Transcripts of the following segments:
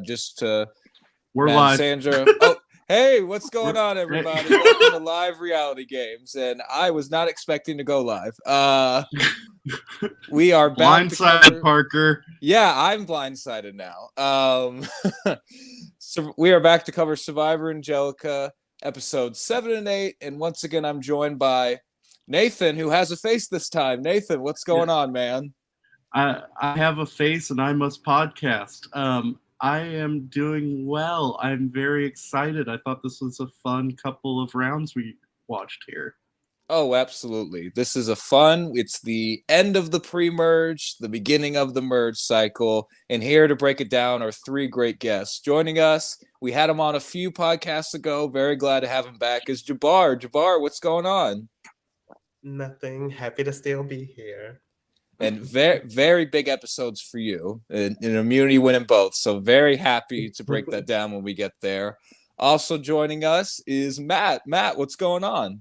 just to We're live. Sandra. Oh, hey, what's going on, everybody? Welcome to Live Reality Games, and I was not expecting to go live. We are back blindsided, Parker. Yeah, I'm blindsided now. So we are back to cover Survivor Angelica, episodes 7 and 8, and once again, I'm joined by Nathan, who has a face this time. Nathan, what's going on, man? I have a face, and I must podcast. I am doing well. I'm very excited. I thought this was a fun couple of rounds we watched here. Oh, absolutely. This is it's the end of the pre-merge, the beginning of the merge cycle. And here to break it down are three great guests. Joining us, we had him on a few podcasts ago. Very glad to have him back, is Jabbar. Jabbar, what's going on? Nothing. Happy to still be here. And very, very big episodes for you. An immunity win in both. So very happy to break that down when we get there. Also joining us is Matt. Matt, what's going on?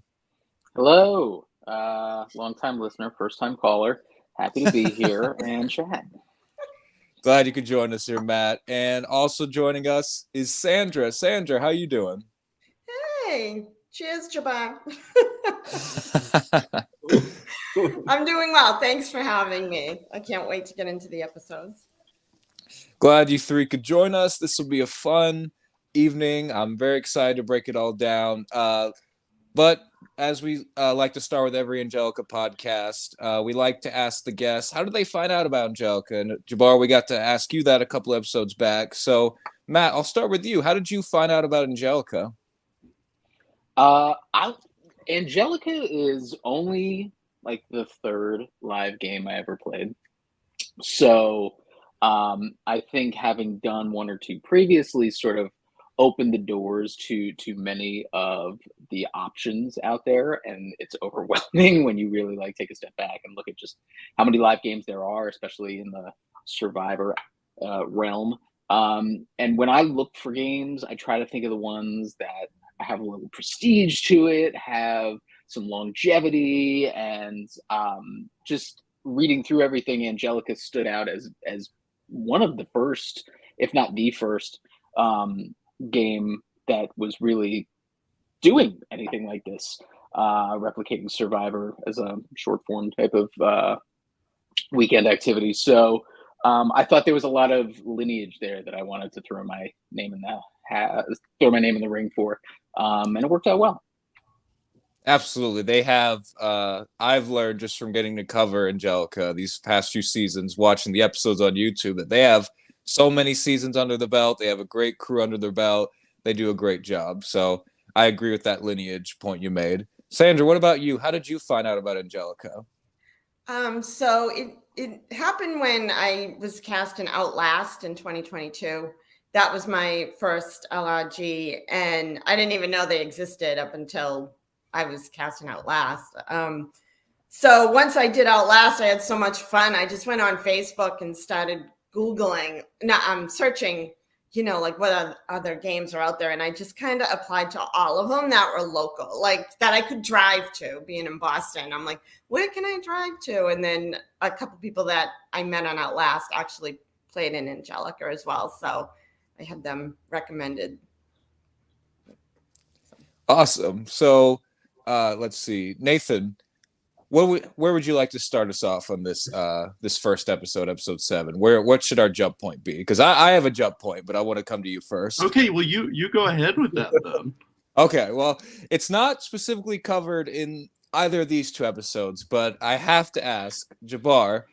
Hello. Long-time listener, first-time caller. Happy to be here and chat. Glad you could join us here, Matt. And also joining us is Sandra. Sandra, how you doing? Hey, cheers, Jabbar. I'm doing well. Thanks for having me. I can't wait to get into the episodes. Glad you three could join us. This will be a fun evening. I'm very excited to break it all down. But as we like to start with every Angelica podcast, we like to ask the guests, how did they find out about Angelica? And Jabbar, we got to ask you that a couple episodes back. So, Matt, I'll start with you. How did you find out about Angelica? Angelica is only like the third live game I ever played. So I think having done one or two previously sort of opened the doors to many of the options out there, and it's overwhelming when you really like take a step back and look at just how many live games there are, especially in the Survivor realm. And when I look for games, I try to think of the ones that have a little prestige to it, have some longevity, and just reading through everything, Angelica stood out as one of the first, if not the first, game that was really doing anything like this, replicating Survivor as a short form type of weekend activity. So I thought there was a lot of lineage there that I wanted to throw my name in the ring for, and it worked out well. Absolutely. They have, I've learned just from getting to cover Angelica these past few seasons, watching the episodes on YouTube, that they have so many seasons under the belt. They have a great crew under their belt. They do a great job. So I agree with that lineage point you made. Sandra, what about you? How did you find out about Angelica? So it happened when I was cast in Outlast in 2022. That was my first LRG, and I didn't even know they existed up until I was cast in Outlast. So once I did Outlast, I had so much fun. I just went on Facebook and started Googling. Now I'm searching, like what other games are out there. And I just kind of applied to all of them that were local, like that I could drive to, being in Boston. I'm like, where can I drive to? And then a couple people that I met on Outlast actually played in Angelica as well. So I had them recommended. Awesome. So let's see. Nathan, where would you like to start us off on this this first episode 7? What should our jump point be? Because I have a jump point, but I want to come to you first. Okay, well you go ahead with that then. Okay, well, it's not specifically covered in either of these two episodes, but I have to ask, Jabbar,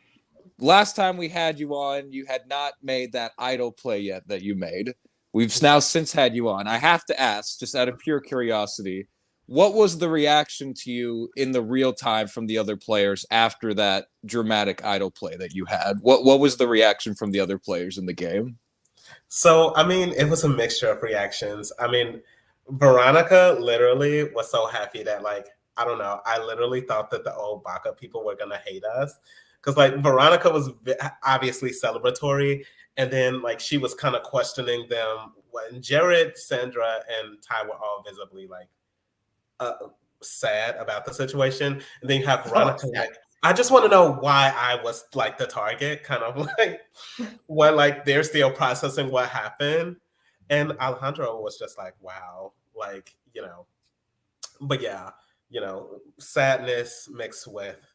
last time we had you on, you had not made that idol play yet that you made. We've now since had you on. I have to ask, just out of pure curiosity, what was the reaction to you in the real time from the other players after that dramatic idol play that you had? What was the reaction from the other players in the game? So, it was a mixture of reactions. Veronica literally was so happy that, I don't know, I literally thought that the old Baka people were going to hate us. Because, Veronica was obviously celebratory. And then, she was kind of questioning them when Jared, Sandra, and Ty were all visibly, sad about the situation. And then you have Veronica I just want to know why I was like the target, kind of like when like they're still processing what happened. And Alejandro was just like, wow, like, but yeah, sadness mixed with,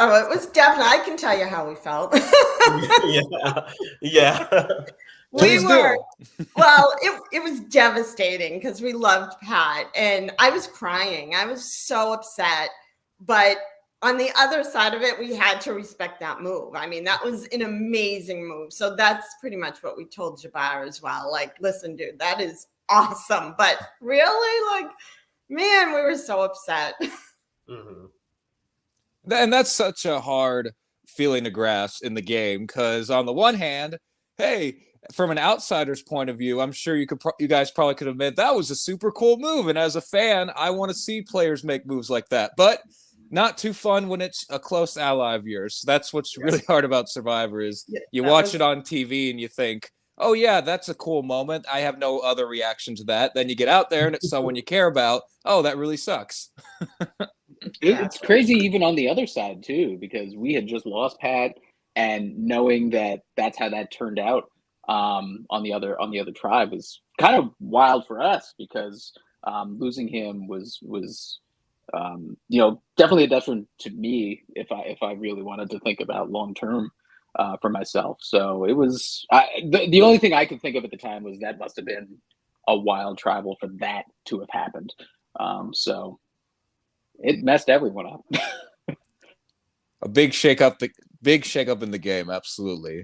Oh, it was definitely, I can tell you how we felt. yeah, yeah. We Please were, do. well, it was devastating because we loved Pat and I was crying. I was so upset. But on the other side of it, we had to respect that move. I mean, that was an amazing move. So that's pretty much what we told Jabbar as well. Like, listen, dude, that is awesome. But really, like, man, we were so upset. Mhm. And that's such a hard feeling to grasp in the game because on the one hand, hey, from an outsider's point of view, I'm sure you guys probably could admit that was a super cool move, and as a fan, I want to see players make moves like that. But not too fun when it's a close ally of yours. So that's what's really hard about Survivor is you watch it on TV and you think, oh yeah, that's a cool moment. I have no other reaction to that. Then you get out there and it's someone you care about. Oh, that really sucks. It's crazy even on the other side too, because we had just lost Pat, and knowing that that's how that turned out on the other tribe was kind of wild for us because losing him was definitely a detriment to me if I really wanted to think about long term for myself. So it was the only thing I could think of at the time was that must have been a wild tribal for that to have happened. So it messed everyone up. A big shakeup in the game, absolutely.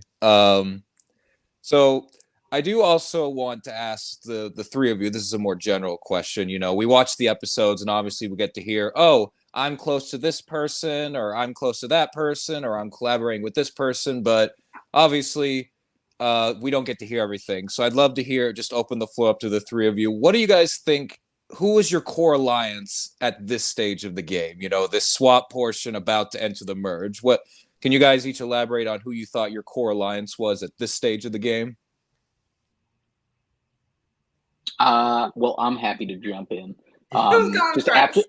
So I do also want to ask the three of you, this is a more general question. We watch the episodes and obviously we get to hear, oh, I'm close to this person, or I'm close to that person, or I'm collaborating with this person, but obviously we don't get to hear everything. So I'd love to hear, just open the floor up to the three of you. What do you guys think? Who is your core alliance at this stage of the game? This swap portion about to enter the merge. What can you guys each elaborate on who you thought your core alliance was at this stage of the game? Well, I'm happy to jump in. Who's going Just first? after,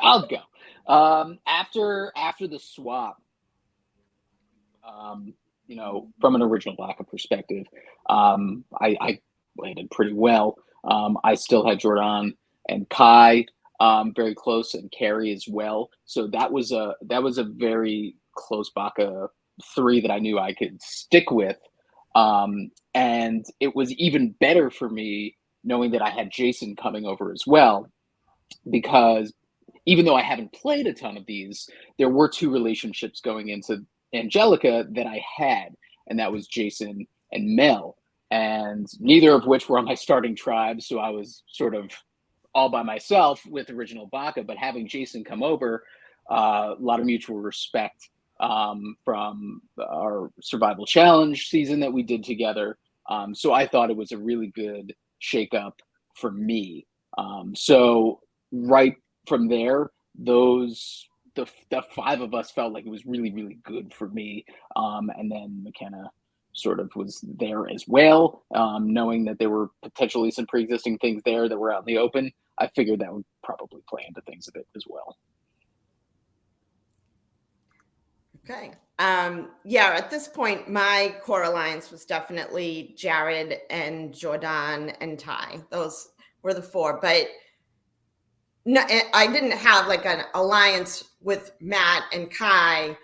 I'll go. After the swap, from an original backup perspective, I landed pretty well. I still had Jordan and Kai very close, and Carrie as well. So that was a very close Baka three that I knew I could stick with. And it was even better for me knowing that I had Jason coming over as well, because even though I haven't played a ton of these, there were two relationships going into Angelica that I had, and that was Jason and Mel, and neither of which were on my starting tribe. So I was sort of all by myself with original Baka, but having Jason come over, a lot of mutual respect from our survival challenge season that we did together. So I thought it was a really good shakeup for me. So right from there, the five of us felt like it was really, really good for me. And then McKenna sort of was there as well, knowing that there were potentially some pre-existing things there that were out in the open. I figured that would probably play into things a bit as well. Okay. Yeah, at this point, my core alliance was definitely Jared and Jordan and Ty. Those were the four. But no, I didn't have like an alliance with Matt and Kai,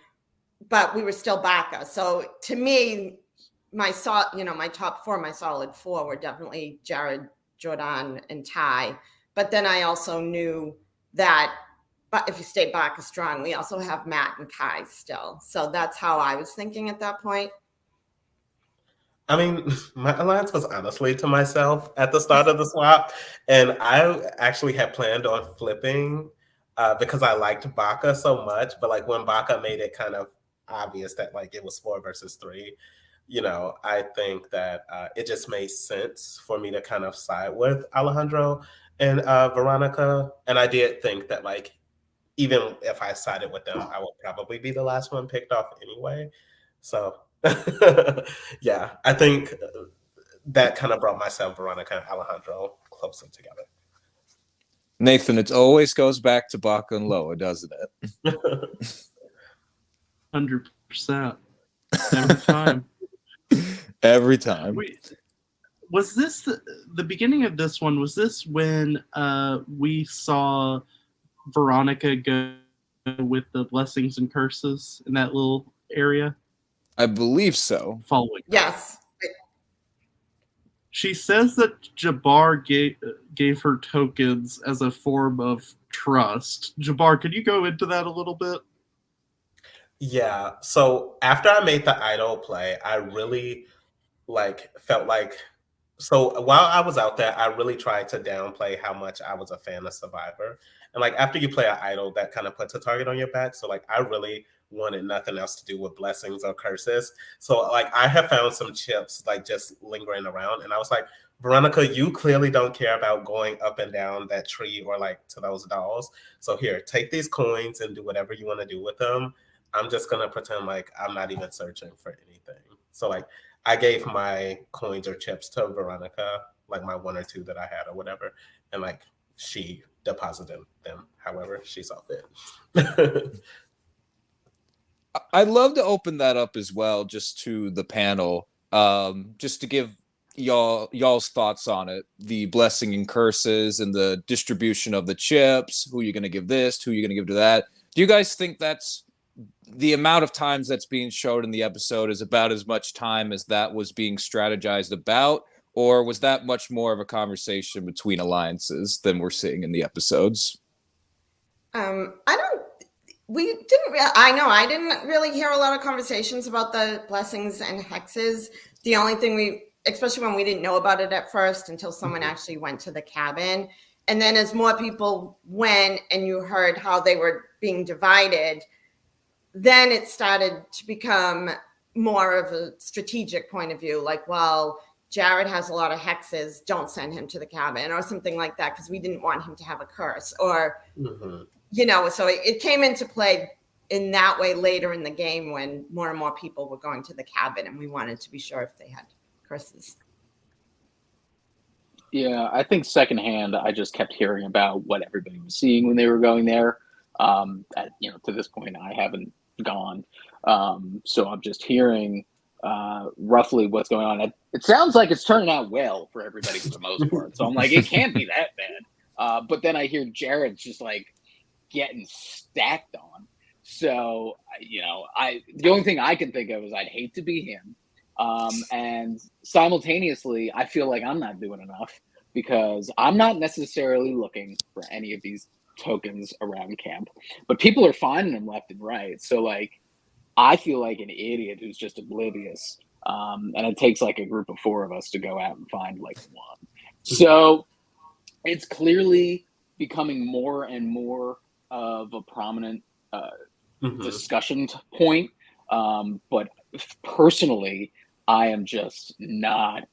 but we were still Baka. So to me, my top four, my solid four were definitely Jared, Jordan, and Ty. But then I also knew that but if you stay Baka strong, we also have Matt and Kai still. So that's how I was thinking at that point. I mean, my alliance was honestly to myself at the start of the swap. And I actually had planned on flipping because I liked Baka so much. But like when Baka made it kind of obvious that like it was 4 versus 3, I think that it just made sense for me to kind of side with Alejandro and Veronica. And I did think that like, even if I sided with them, I would probably be the last one picked off anyway. So yeah, I think that kind of brought myself, Veronica, and Alejandro closer together. Nathan, it always goes back to Baka and Loa, doesn't it? 100%. Every time. Every time. Wait, was this the beginning of this one? Was this when we saw Veronica go with the blessings and curses in that little area? I believe so. Following. Yes. She says that Jabbar gave her tokens as a form of trust. Jabbar, could you go into that a little bit? Yeah. So after I made the idol play, I really felt like, so while I was out there, I really tried to downplay how much I was a fan of Survivor. And like after you play an idol, that kind of puts a target on your back. So like I really wanted nothing else to do with blessings or curses. So like I have found some chips like just lingering around, and I was like, Veronica, you clearly don't care about going up and down that tree or like to those dolls. So here, take these coins and do whatever you want to do with them. I'm just gonna pretend like I'm not even searching for anything. So like I gave my coins or chips to Veronica, like my one or two that I had or whatever, and like she deposited them however she saw fit. I'd love to open that up as well, just to the panel, just to give y'all's thoughts on it, the blessing and curses and the distribution of the chips, who you're going to give this, who you're going to give to that. Do you guys think that's the amount of times that's being showed in the episode is about as much time as that was being strategized about, or was that much more of a conversation between alliances than we're seeing in the episodes? I know I didn't really hear a lot of conversations about the blessings and hexes. The only thing especially when we didn't know about it at first until someone actually went to the cabin. And then as more people went and you heard how they were being divided, then it started to become more of a strategic point of view. Like, well, Jared has a lot of hexes, don't send him to the cabin or something like that, because we didn't want him to have a curse or, so it came into play in that way later in the game when more and more people were going to the cabin and we wanted to be sure if they had curses. Yeah, I think secondhand, I just kept hearing about what everybody was seeing when they were going there. To this point, I haven't gone. So I'm just hearing roughly what's going on. It sounds like it's turning out well for everybody for the most part. So I'm like, it can't be that bad. But then I hear Jared's just like getting stacked on. So, the only thing I can think of is I'd hate to be him. And simultaneously, I feel like I'm not doing enough because I'm not necessarily looking for any of these tokens around camp, but people are finding them left and right. So like, I feel like an idiot who's just oblivious. And it takes like a group of 4 of us to go out and find like one. So it's clearly becoming more and more of a prominent discussion point. But personally, I am just not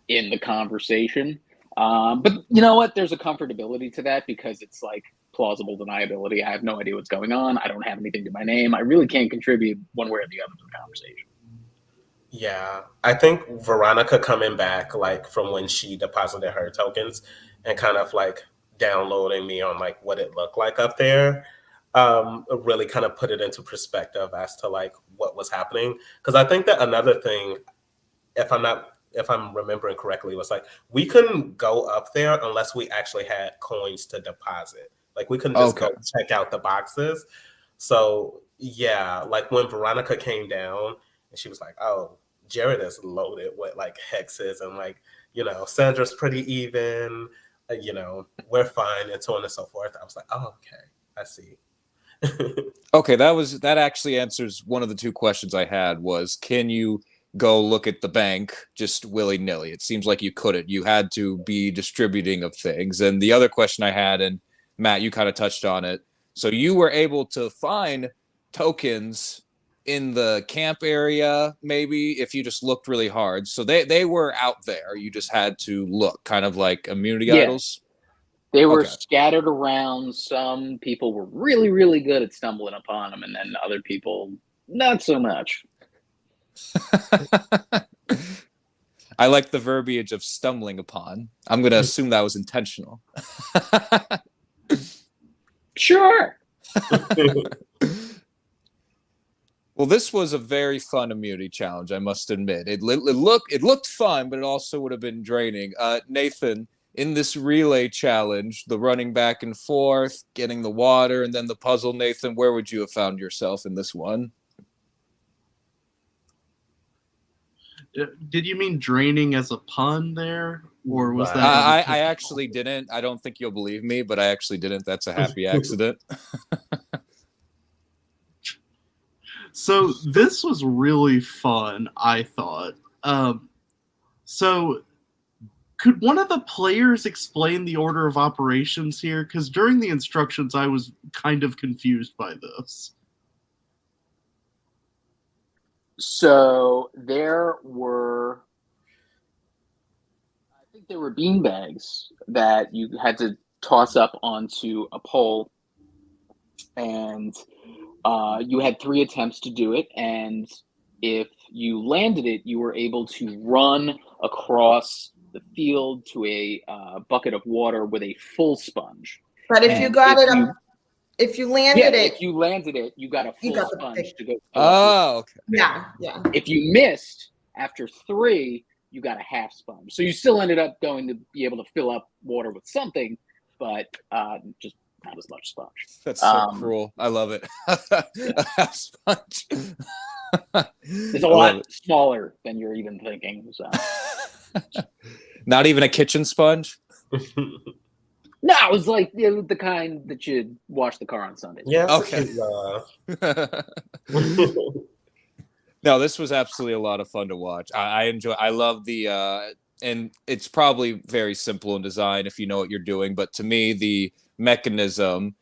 in the conversation. But you know what? There's a comfortability to that because it's like plausible deniability. I have no idea what's going on. I don't have anything to my name. I really can't contribute one way or the other to the conversation. Yeah, I think Veronica coming back like from when she deposited her tokens and kind of like downloading me on like what it looked like up there really kind of put it into perspective as to like what was happening. Because I think that another thing, if I'm remembering correctly, was like we couldn't go up there unless we actually had coins to deposit. Like we couldn't just go check out the boxes. So yeah, like when Veronica came down and she was like, "Oh, Jared is loaded with like hexes and like Sandra's pretty even, we're fine," and so on and so forth. I was like, "Oh, okay, I see." Okay, that actually answers one of the 2 questions I had was, can you go look at the bank just willy-nilly? It seems like you couldn't. You had to be distributing of things. And the other question I had, and Matt, you kind of touched on it. So you were able to find tokens in the camp area, maybe, if you just looked really hard. So they were out there. You just had to look, kind of like immunity idols. They were scattered around. Some people were really, really good at stumbling upon them, and then other people, not so much. I like the verbiage of stumbling upon. I'm going to assume that was intentional. Sure. Well, this was a very fun immunity challenge, I must admit. It looked fun, but it also would have been draining. Nathan, in this relay challenge, the running back and forth, getting the water, and then the puzzle, Nathan, where would you have found yourself in this one? Did you mean draining as a pun there, or was that? I actually didn't. I don't think you'll believe me, but I actually didn't. That's a happy accident. So this was really fun, I thought. So could one of the players explain the order of operations here? Because during the instructions, I was kind of confused by this. So there were bean bags that you had to toss up onto a pole, and you had 3 attempts to do it, and if you landed it, you were able to run across the field to a bucket of water with a full sponge. But if you got it up, if you landed it, if you landed it, you got a full sponge to go. Oh, okay. Yeah. If you missed after 3, you got a half sponge. So you still ended up going to be able to fill up water with something, but just not as much sponge. That's so cruel. I love it. A half sponge. It's a lot smaller than you're even thinking. So. Not even a kitchen sponge? No, it was like the kind that you wash the car on Sundays. Yeah. Okay. No, this was absolutely a lot of fun to watch. I love the and it's probably very simple in design if you know what you're doing, but to me the mechanism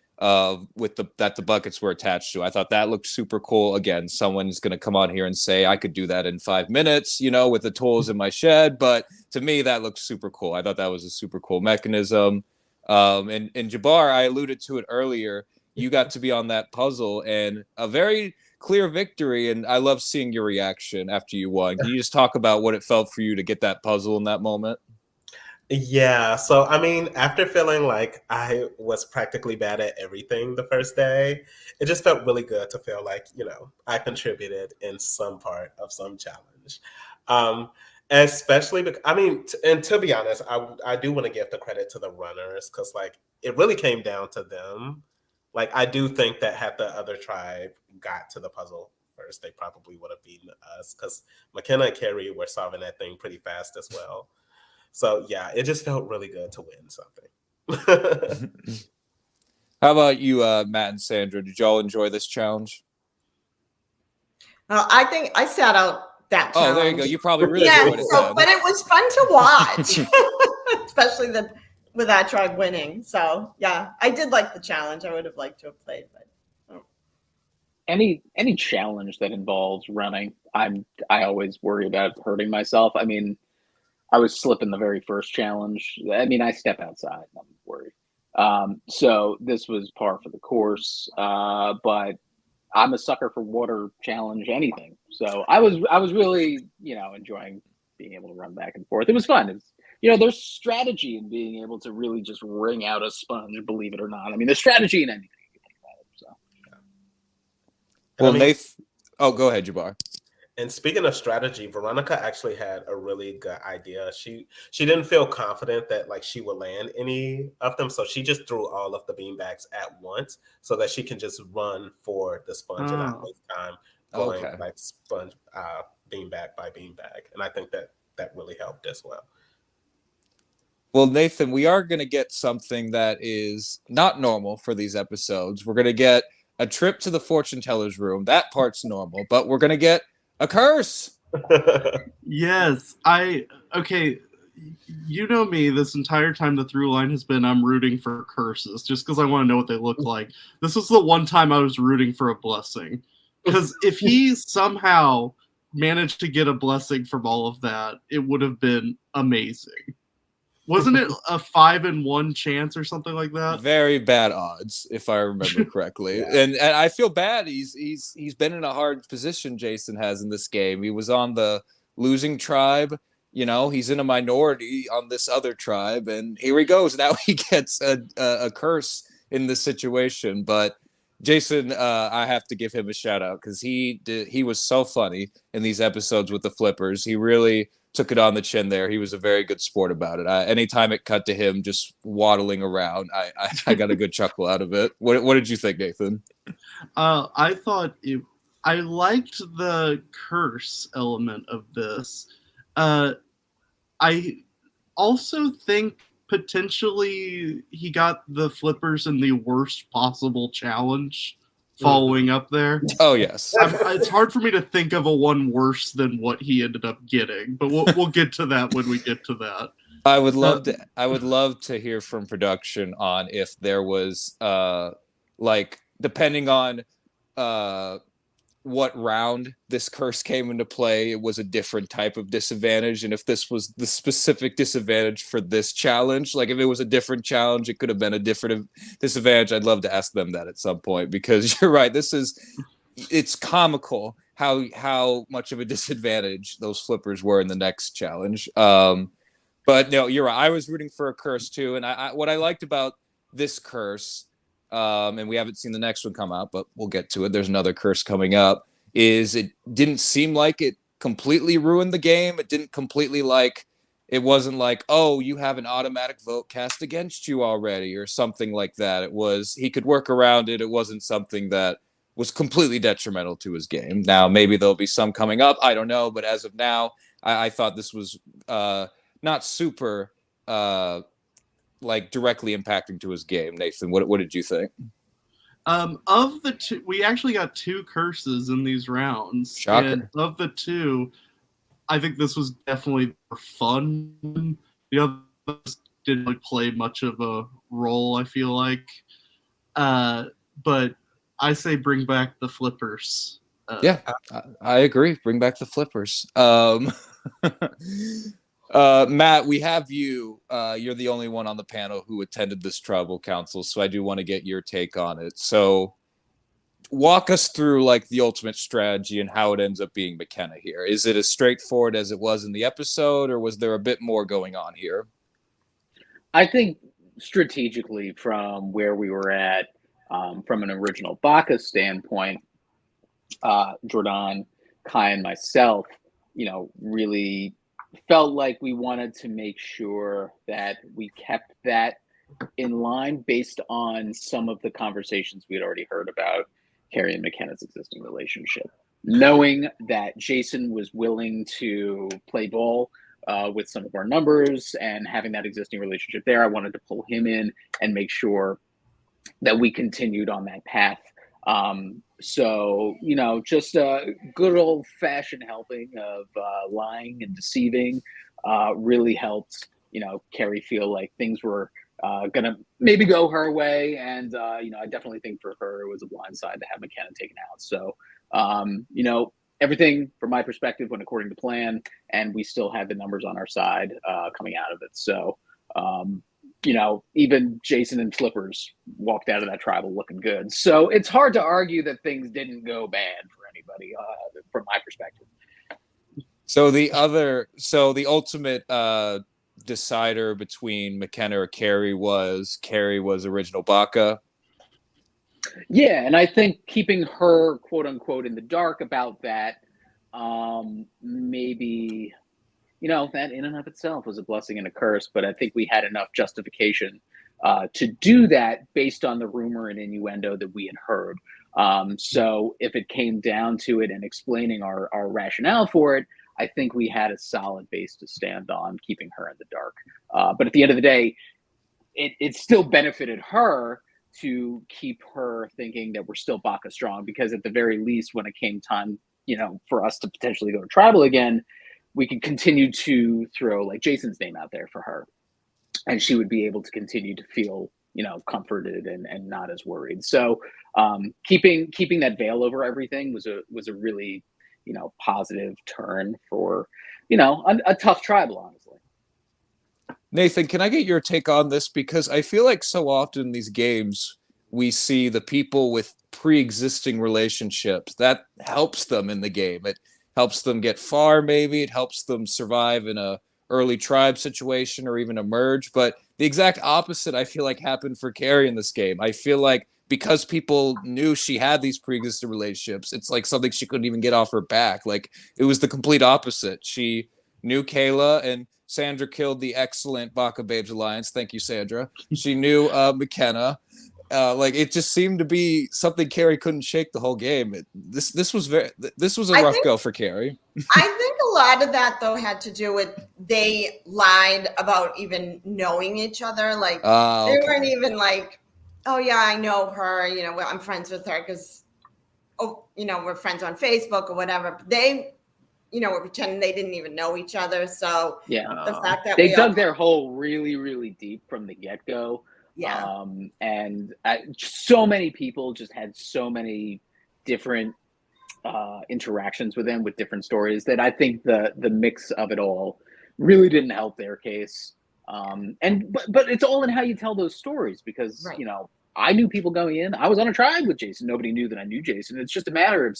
with the buckets were attached to, I thought that looked super cool. Again, someone's going to come on here and say I could do that in 5 minutes, with the tools in my shed, but to me that looks super cool. I thought that was a super cool mechanism. And Jabbar, I alluded to it earlier, you got to be on that puzzle and a very clear victory, and I love seeing your reaction after you won. Can you just talk about what it felt for you to get that puzzle in that moment? Yeah, so I mean, after feeling like I was practically bad at everything the first day, it just felt really good to feel like, I contributed in some part of some challenge. Especially because, and to be honest, I do want to give the credit to the runners because, it really came down to them. I do think that had the other tribe got to the puzzle first, they probably would have beaten us because McKenna and Carrie were solving that thing pretty fast as well. So, yeah, it just felt really good to win something. How about you, Matt and Sandra? Did y'all enjoy this challenge? I think I sat out that challenge. Oh, there you go. You probably really enjoyed it. But it was fun to watch, especially with that tribe winning. So, yeah, I did like the challenge. I would have liked to have played. But any challenge that involves running, I always worry about hurting myself. I was slipping the very first challenge. I step outside. I'm worried. So this was par for the course. But I'm a sucker for water challenge anything. So I was really, enjoying being able to run back and forth. It was fun. There's strategy in being able to really just wring out a sponge, believe it or not. There's strategy in anything if you think about it. So. Well, Nathan, go ahead, Jabbar. And speaking of strategy, Veronica actually had a really good idea. She didn't feel confident that she would land any of them, so she just threw all of the beanbags at once so that she can just run for the sponge and not waste time going sponge beanbag by beanbag. And I think that really helped as well. Well, Nathan, we are going to get something that is not normal for these episodes. We're going to get a trip to the fortune teller's room. That part's normal, but we're going to get a curse. Yes. Okay. You know me, this entire time the through line has been I'm rooting for curses just because I want to know what they look like. This was the one time I was rooting for a blessing. Because if he somehow managed to get a blessing from all of that, it would have been amazing. Wasn't it a 5-in-1 chance or something like that? Very bad odds, if I remember correctly. Yeah. And I feel bad. He's been in a hard position, Jason has in this game. He was on the losing tribe. He's in a minority on this other tribe. And here he goes. Now he gets a curse in this situation. But Jason, I have to give him a shout out because he was so funny in these episodes with the flippers. He really took it on the chin there. He was a very good sport about it. Anytime it cut to him just waddling around, I got a good chuckle out of it. What did you think, Nathan? I liked the curse element of this. I also think potentially he got the flippers in the worst possible challenge following up there. Oh yes, it's hard for me to think of a one worse than what he ended up getting, but we'll get to that when we get to that. I would love to hear from production on if there was like, depending on what round this curse came into play, it was a different type of disadvantage, and if this was the specific disadvantage for this challenge, like if it was a different challenge, it could have been a different disadvantage. I'd love to ask them that at some point, because you're right, it's comical how much of a disadvantage those flippers were in the next challenge. But no, you're right, I was rooting for a curse too, and what I liked about this curse, and we haven't seen the next one come out, but we'll get to it. There's another curse coming up. Is it didn't seem like it completely ruined the game. It didn't completely it wasn't like, oh, you have an automatic vote cast against you already or something like that. It was, he could work around it. It wasn't something that was completely detrimental to his game. Now, maybe there'll be some coming up. I don't know. But as of now, I thought this was not super directly impacting to his game. Nathan, what did you think? Of the two, we actually got two curses in these rounds. Shocker. And of the two, I think this was definitely more fun. The others didn't play much of a role, I feel like. But I say bring back the flippers. Yeah, I agree. Bring back the flippers. Matt, we have you. You're the only one on the panel who attended this tribal council, so I do want to get your take on it. So walk us through the ultimate strategy and how it ends up being McKenna here. Is it as straightforward as it was in the episode, or was there a bit more going on here? I think strategically, from where we were at, from an original Baca standpoint, Jordan, Kai, and myself, really felt like we wanted to make sure that we kept that in line based on some of the conversations we had already heard about Carrie and McKenna's existing relationship. Knowing that Jason was willing to play ball with some of our numbers and having that existing relationship there, I wanted to pull him in and make sure that we continued on that path. So, just a good old-fashioned helping of lying and deceiving really helped, Carrie feel like things were going to maybe go her way. And, I definitely think for her it was a blindside to have McKenna taken out. So, everything from my perspective went according to plan, and we still had the numbers on our side coming out of it. So, even Jason and Flippers walked out of that tribal looking good. So it's hard to argue that things didn't go bad for anybody from my perspective. So the ultimate decider between McKenna or Carrie was original Baca. Yeah, and I think keeping her quote unquote in the dark about that, maybe, that in and of itself was a blessing and a curse, but I think we had enough justification to do that based on the rumor and innuendo that we had heard. So if it came down to it and explaining our rationale for it, I think we had a solid base to stand on, keeping her in the dark. But at the end of the day, it still benefited her to keep her thinking that we're still Baca strong, because at the very least, when it came time, for us to potentially go to tribal again, we could continue to throw Jason's name out there for her, and she would be able to continue to feel, comforted and not as worried. So keeping that veil over everything was a really, positive turn for, a tough tribal, honestly. Nathan, can I get your take on this? Because I feel like so often in these games, we see the people with pre-existing relationships. That helps them in the game. It helps them get far, maybe. It helps them survive in a early tribe situation or even emerge. But the exact opposite, I feel like, happened for Carrie in this game. I feel like because people knew she had these pre-existing relationships, it's like something she couldn't even get off her back. Like, it was the complete opposite. She knew Kayla, and Sandra killed the excellent Baka Babes Alliance. Thank you, Sandra. She knew McKenna. Like, it just seemed to be something Carrie couldn't shake the whole game. This was a rough go for Carrie. I think a lot of that though had to do with they lied about even knowing each other. Like they weren't even like, oh yeah, I know her. You know, I'm friends with her because, we're friends on Facebook or whatever. They, were pretending they didn't even know each other. So yeah, the fact that they dug their hole really, really deep from the get-go. Yeah. And so many people just had so many different interactions with him with different stories that I think the mix of it all really didn't help their case. But it's all in how you tell those stories because, Right. I knew people going in. I was on a tribe with Jason. Nobody knew that I knew Jason. It's just a matter of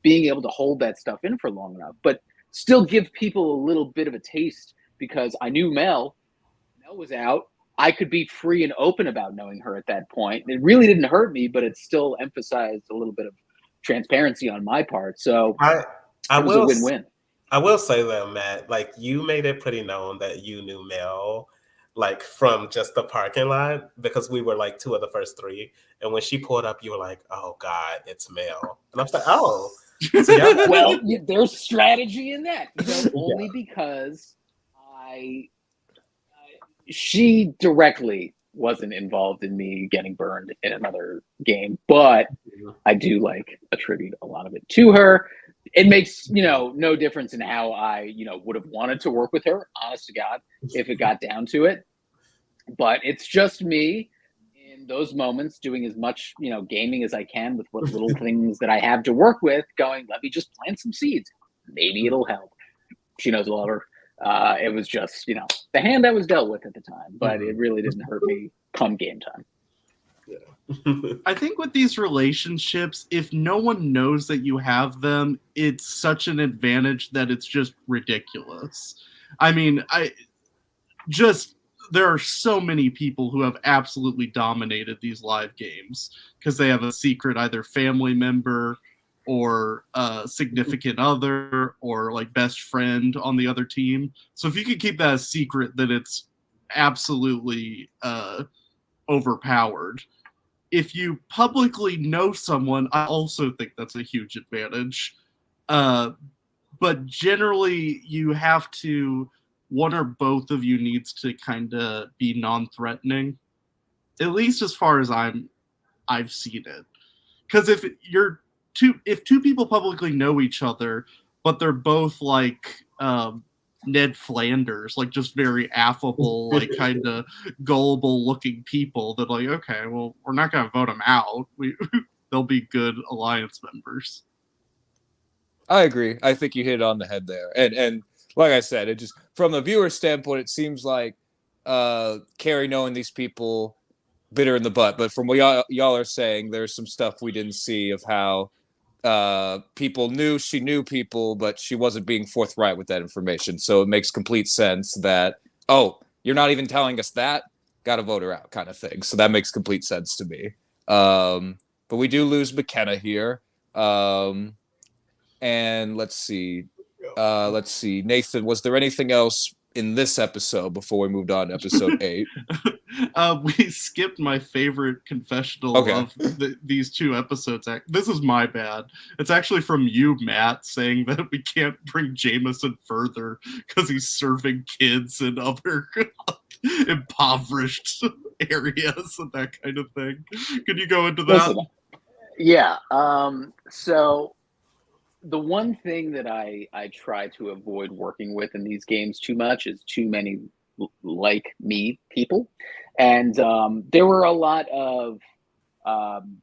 being able to hold that stuff in for long enough, but still give people a little bit of a taste because I knew Mel. Mel was out. I could be free and open about knowing her at that point. It really didn't hurt me, but it still emphasized a little bit of transparency on my part. So it was a win-win. I will say though, Matt, like you made it pretty known that you knew Mel, like from just the parking lot because we were like two of the first three. And when she pulled up, you were like, "Oh God, it's Mel." And I was like, "Oh." So well, there's strategy in that, only because she directly wasn't involved in me getting burned in another game, but I do attribute a lot of it to her. It makes, no difference in how I, would have wanted to work with her, honest to God, if it got down to it. But it's just me in those moments doing as much, gaming as I can with what little things that I have to work with, going, let me just plant some seeds. Maybe it'll help. She knows a lot of her. It was just, the hand I was dealt with at the time, but it really didn't hurt me come game time. Yeah. I think with these relationships, if no one knows that you have them, it's such an advantage that it's just ridiculous. I mean, there are so many people who have absolutely dominated these live games because they have a secret either family member or a significant other or best friend on the other team. So if you could keep that a secret, then it's absolutely overpowered. If you publicly know someone, I also think that's a huge advantage. But generally, you have to, one or both of you needs to kind of be non-threatening, at least as far as I've seen it. Because if two people publicly know each other, but they're both Ned Flanders, just very affable, kind of gullible looking people that okay, well, we're not going to vote them out. They'll be good alliance members. I agree. I think you hit it on the head there. And like I said, it just from a viewer standpoint, it seems like Carrie knowing these people bitter in the butt. But from what y'all are saying, there's some stuff we didn't see of how people knew she knew people, but she wasn't being forthright with that information. So it makes complete sense that, oh, you're not even telling us that, gotta vote her out kind of thing. So that makes complete sense to me. But we do lose McKenna here. And let's see, Nathan, was there anything else in this episode before we moved on to episode 8? We skipped my favorite confessional of these two episodes. This is my bad. It's actually from you, Matt, saying that we can't bring Jameson further because he's serving kids in other impoverished areas and that kind of thing. Could you go into that? Listen, yeah. So the one thing that I try to avoid working with in these games too much is too many like me people. And there were a lot of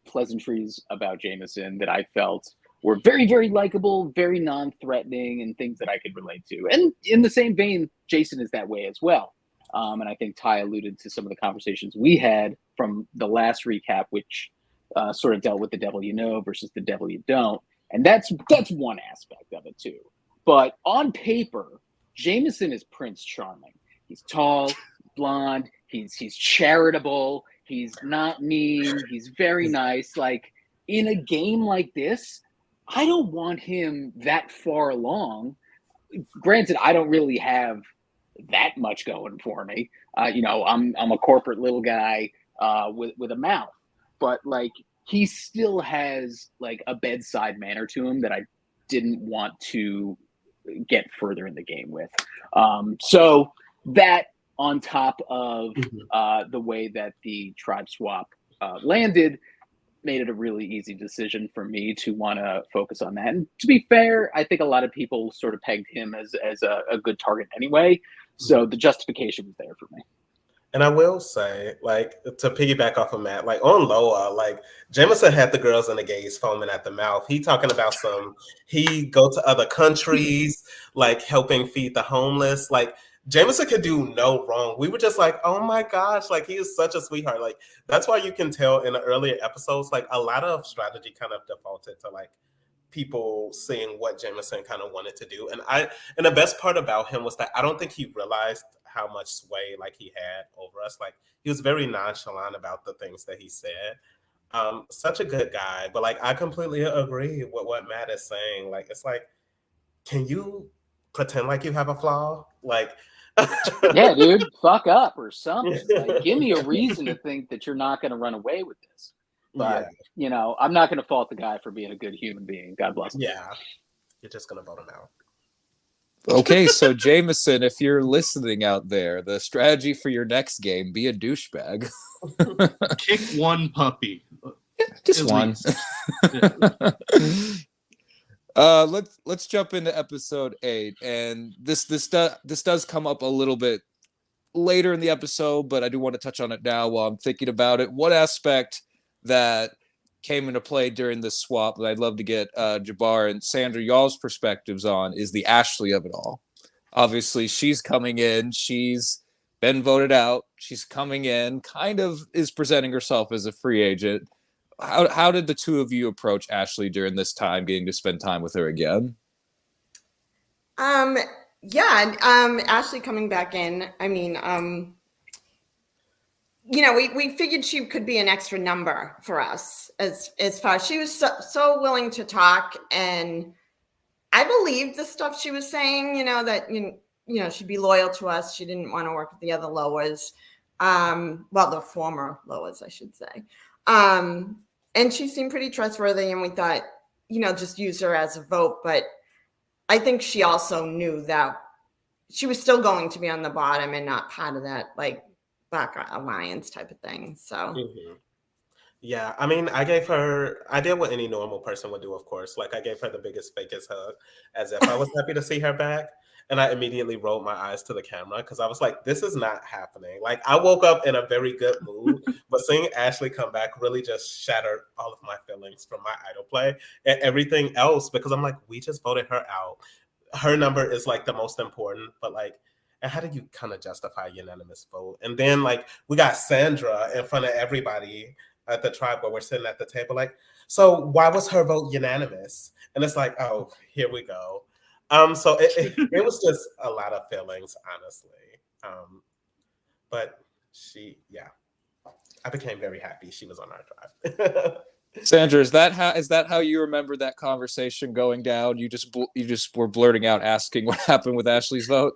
pleasantries about Jameson that I felt were very, very likable, very non-threatening, and things that I could relate to. And in the same vein, Jason is that way as well. And I think Ty alluded to some of the conversations we had from the last recap, which sort of dealt with the devil you know versus the devil you don't. And that's one aspect of it too. But on paper, Jameson is Prince Charming. He's tall, blonde. He's charitable. He's not mean. He's very nice. Like, in a game like this, I don't want him that far along. Granted, I don't really have that much going for me. I'm a corporate little guy with a mouth, but like he still has like a bedside manner to him that I didn't want to get further in the game with. So that on top of the way that the tribe swap landed made it a really easy decision for me to want to focus on that. And to be fair, I think a lot of people sort of pegged him as a good target anyway. So the justification was there for me. And I will say, like, to piggyback off of Matt, like on Loa, like Jameson had the girls and the gays foaming at the mouth. He talking about he go to other countries, like helping feed the homeless. Like Jameson could do no wrong. We were just like, oh my gosh, like he is such a sweetheart. Like that's why you can tell in the earlier episodes, like a lot of strategy kind of defaulted to like people seeing what Jameson kind of wanted to do. And the best part about him was that I don't think he realized how much sway like he had over us. Like he was very nonchalant about the things that he said. Such a good guy. But like I completely agree with what Matt is saying. Like it's like, can you pretend like you have a flaw? Like yeah, dude, fuck up or something. Like give me a reason to think that you're not gonna run away with this. But I'm not gonna fault the guy for being a good human being. God bless him. Yeah. You're just gonna vote him out. Okay, so Jameson, if you're listening out there, the strategy for your next game, be a douchebag. Kick one puppy. Just one. Let's jump into episode 8, and this does come up a little bit later in the episode, but I do want to touch on it now while I'm thinking about it. What aspect that came into play during this swap that I'd love to get Jabbar and Sandra, y'all's perspectives on is the Ashley of it all. Obviously, she's coming in. She's been voted out. She's coming in, kind of is presenting herself as a free agent. How did the two of you approach Ashley during this time, getting to spend time with her again? Ashley coming back in. I mean, we figured she could be an extra number for us as far as she was so willing to talk, and I believed the stuff she was saying, that she'd be loyal to us. She didn't want to work with the other Loas. The former Loas, I should say. And she seemed pretty trustworthy, and we thought, just use her as a vote. But I think she also knew that she was still going to be on the bottom and not part of that, like, Black Alliance type of thing. So yeah, I mean, I did what any normal person would do, of course. Like I gave her the biggest fakest hug as if I was happy to see her back. And I immediately rolled my eyes to the camera because I was like, this is not happening. Like I woke up in a very good mood, but seeing Ashley come back really just shattered all of my feelings from my idol play and everything else, because I'm like, we just voted her out. Her number is like the most important, but like, and how do you kind of justify a unanimous vote? And then like we got Sandra in front of everybody at the tribe where we're sitting at the table, like, so why was her vote unanimous? And it's like, oh, here we go. So it was just a lot of feelings, honestly. But I became very happy she was on our tribe. Sandra, is that how you remember that conversation going down? You just were blurting out, asking what happened with Ashley's vote.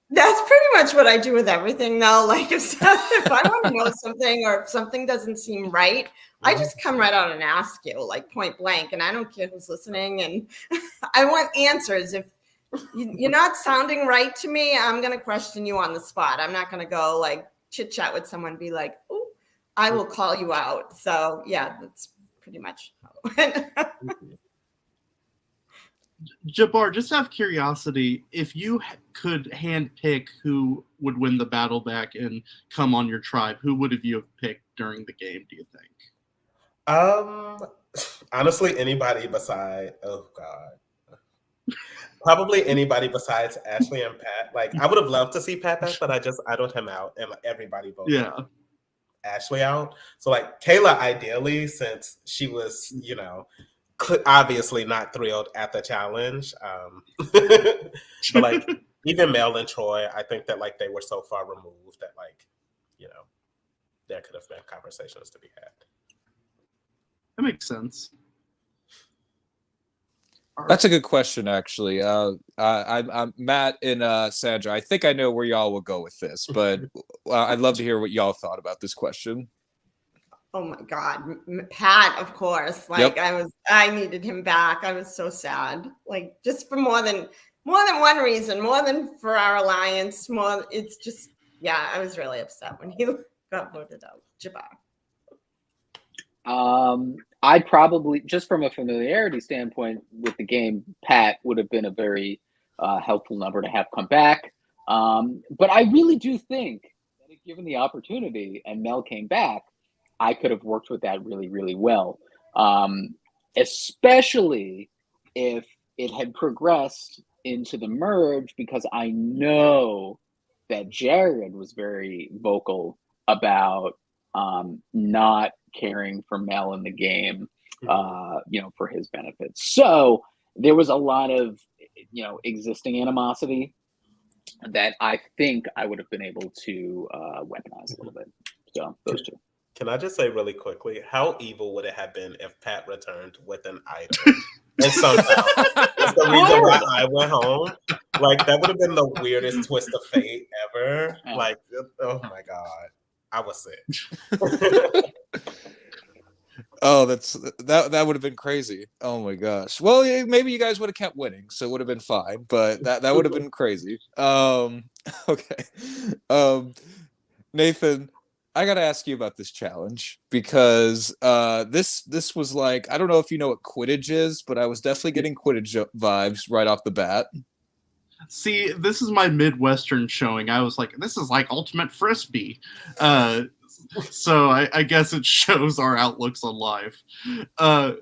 That's pretty much what I do with everything now. Like if I want to know something or if something doesn't seem right, I just come right out and ask you, like point blank, and I don't care who's listening. And I want answers. If you're not sounding right to me, I'm going to question you on the spot. I'm not going to go like chit chat with someone and be like, oh, I will call you out. So yeah, that's pretty much how it went. Jabbar, just out of curiosity, if you could handpick who would win the battle back and come on your tribe, who would have you picked during the game, do you think? Honestly, anybody beside, oh God. Probably anybody besides Ashley and Pat. Like, I would have loved to see Pat back, but I idled him out and everybody voted Ashley out. So, like, Kayla, ideally, since she was, obviously not thrilled at the challenge. But like even Mel and Troy, I think that like they were so far removed that like, there could have been conversations to be had. That makes sense. That's a good question, actually. I'm Matt and Sandra. I think I know where y'all will go with this, but I'd love to hear what y'all thought about this question. Oh my God, Pat, of course. Like I needed him back. I was so sad. Like just for more than one reason, more than for our alliance. It's just, yeah, I was really upset when he got voted out. Jabbar. I'd probably, just from a familiarity standpoint with the game, Pat would have been a very helpful number to have come back. But I really do think that if given the opportunity and Mel came back, I could have worked with that really, really well. Especially if it had progressed into the merge, because I know that Jared was very vocal about not caring for Mel in the game, for his benefits. So there was a lot of, existing animosity that I think I would have been able to weaponize a little bit. So those two. Can I just say really quickly, how evil would it have been if Pat returned with an idol? And somehow that's the reason why I went home. Like, that would have been the weirdest twist of fate ever. Like, oh my God. I was sick. Oh, that would have been crazy. Oh my gosh. Well, maybe you guys would have kept winning, so it would have been fine. But that would have been crazy. Okay. Nathan, I gotta ask you about this challenge because this was like, I don't know if you know what Quidditch is, but I was definitely getting Quidditch vibes right off the bat. See, this is my Midwestern showing. I was like, this is like Ultimate Frisbee. So I guess it shows our outlooks on life. I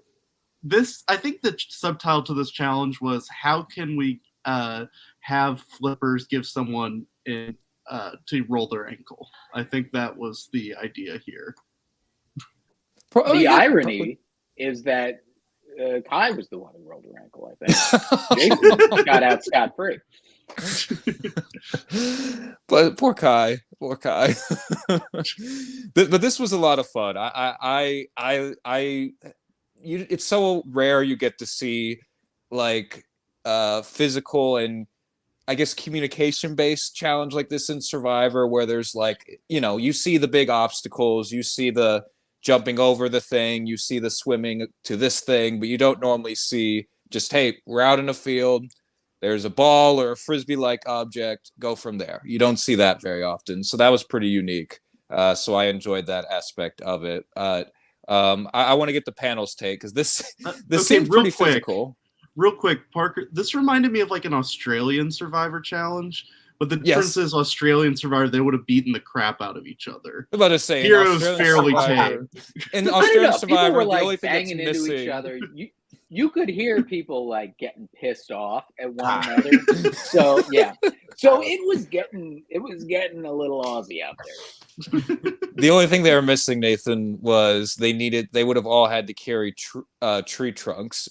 think the subtitle to this challenge was, how can we have flippers give someone to roll their ankle? I think that was the idea here. The irony is that Kai was the one who rolled her ankle, I think. Jason got out scot-free. But poor Kai. But this was a lot of fun. It's so rare you get to see like physical and I guess communication based challenge like this in Survivor, where there's like, you see the big obstacles, you see the jumping over the thing, you see the swimming to this thing, but you don't normally see just, hey, we're out in a field, there's a ball or a frisbee like object, go from there. You don't see that very often, so that was pretty unique. So I enjoyed that aspect of it. I want to get the panel's take because this seemed pretty physical. Real quick, Parker, this reminded me of like an Australian Survivor challenge, but the difference is Australian Survivor, they would have beaten the crap out of each other. I'm about to say, here it was fairly tame. In Australian Survivor, were, like, the only thing that's into missing... each other. You could hear people like getting pissed off at one another. So yeah, so it was getting a little Aussie out there. The only thing they were missing, Nathan, was they would have all had to carry tree trunks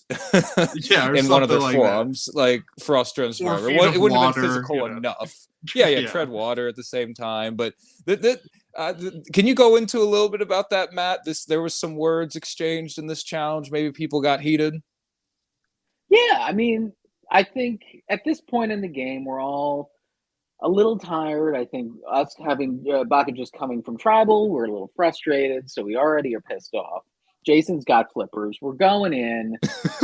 in one of their forums, like for Australian Survivor. It wouldn't have been physical enough. Yeah, tread water at the same time. But can you go into a little bit about that, Matt? There was some words exchanged in this challenge. Maybe people got heated. Yeah, I mean, I think at this point in the game, we're all a little tired. I think us having Baka just coming from tribal, we're a little frustrated, so we already are pissed off. Jason's got flippers. We're going in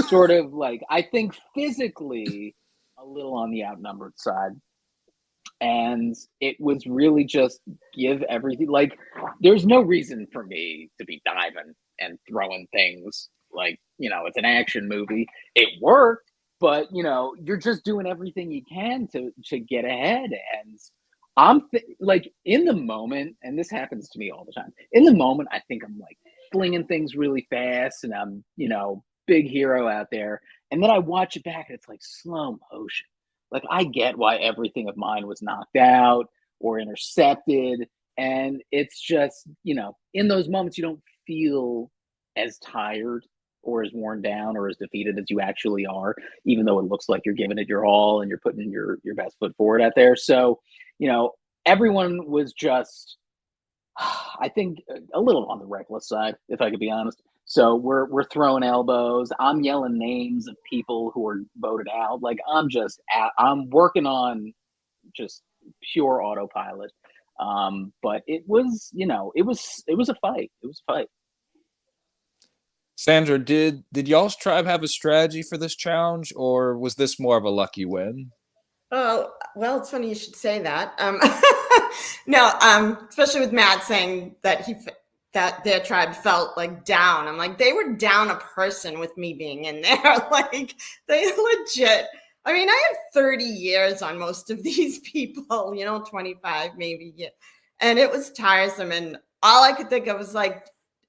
sort of like, I think physically a little on the outnumbered side. And it was really just give everything. Like, there's no reason for me to be diving and throwing things. Like, it's an action movie. It worked, but, you're just doing everything you can to get ahead. And I'm like, in the moment, and this happens to me all the time, in the moment, I think I'm like flinging things really fast and I'm, big hero out there. And then I watch it back and it's like slow motion. Like, I get why everything of mine was knocked out or intercepted. And it's just, in those moments, you don't feel as tired or as worn down or as defeated as you actually are, even though it looks like you're giving it your all and you're putting your best foot forward out there. So, everyone was just I think a little on the reckless side, if I could be honest. So we're throwing elbows. I'm yelling names of people who are voted out. Like I'm working on just pure autopilot. But it was, it was a fight. It was a fight. Sandra, did y'all's tribe have a strategy for this challenge, or was this more of a lucky win? Oh, well, it's funny you should say that. No, especially with Matt saying that that their tribe felt like down. I'm like, they were down a person with me being in there. Like, they legit. I mean, I have 30 years on most of these people, 25 maybe. Yeah. And it was tiresome. And all I could think of was like,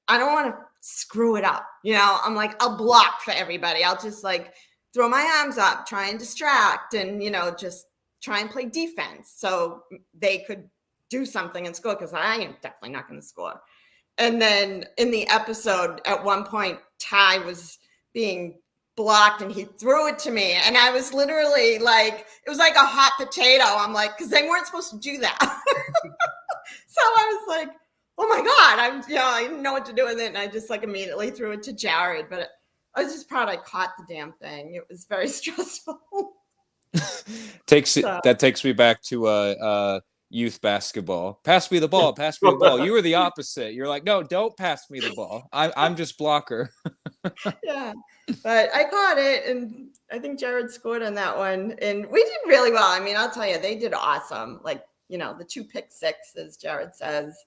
I don't want to screw it up. I'm like, I'll block for everybody. I'll just like throw my arms up, try and distract, and just try and play defense so they could do something and score, because I am definitely not going to score. And then in the episode, at one point, Ty was being blocked and he threw it to me, and I was literally like, it was like a hot potato. I'm like, because they weren't supposed to do that. So I was like, oh my God, I didn't know what to do with it, and I just like immediately threw it to Jared. But I was just proud I caught the damn thing. It was very stressful. That takes me back to youth basketball. Pass me the ball. Pass me the ball. You were the opposite. You're like, no, don't pass me the ball. I'm just blocker. Yeah, but I caught it, and I think Jared scored on that one, and we did really well. I mean, I'll tell you, they did awesome. Like, the 2 pick six, as Jared says.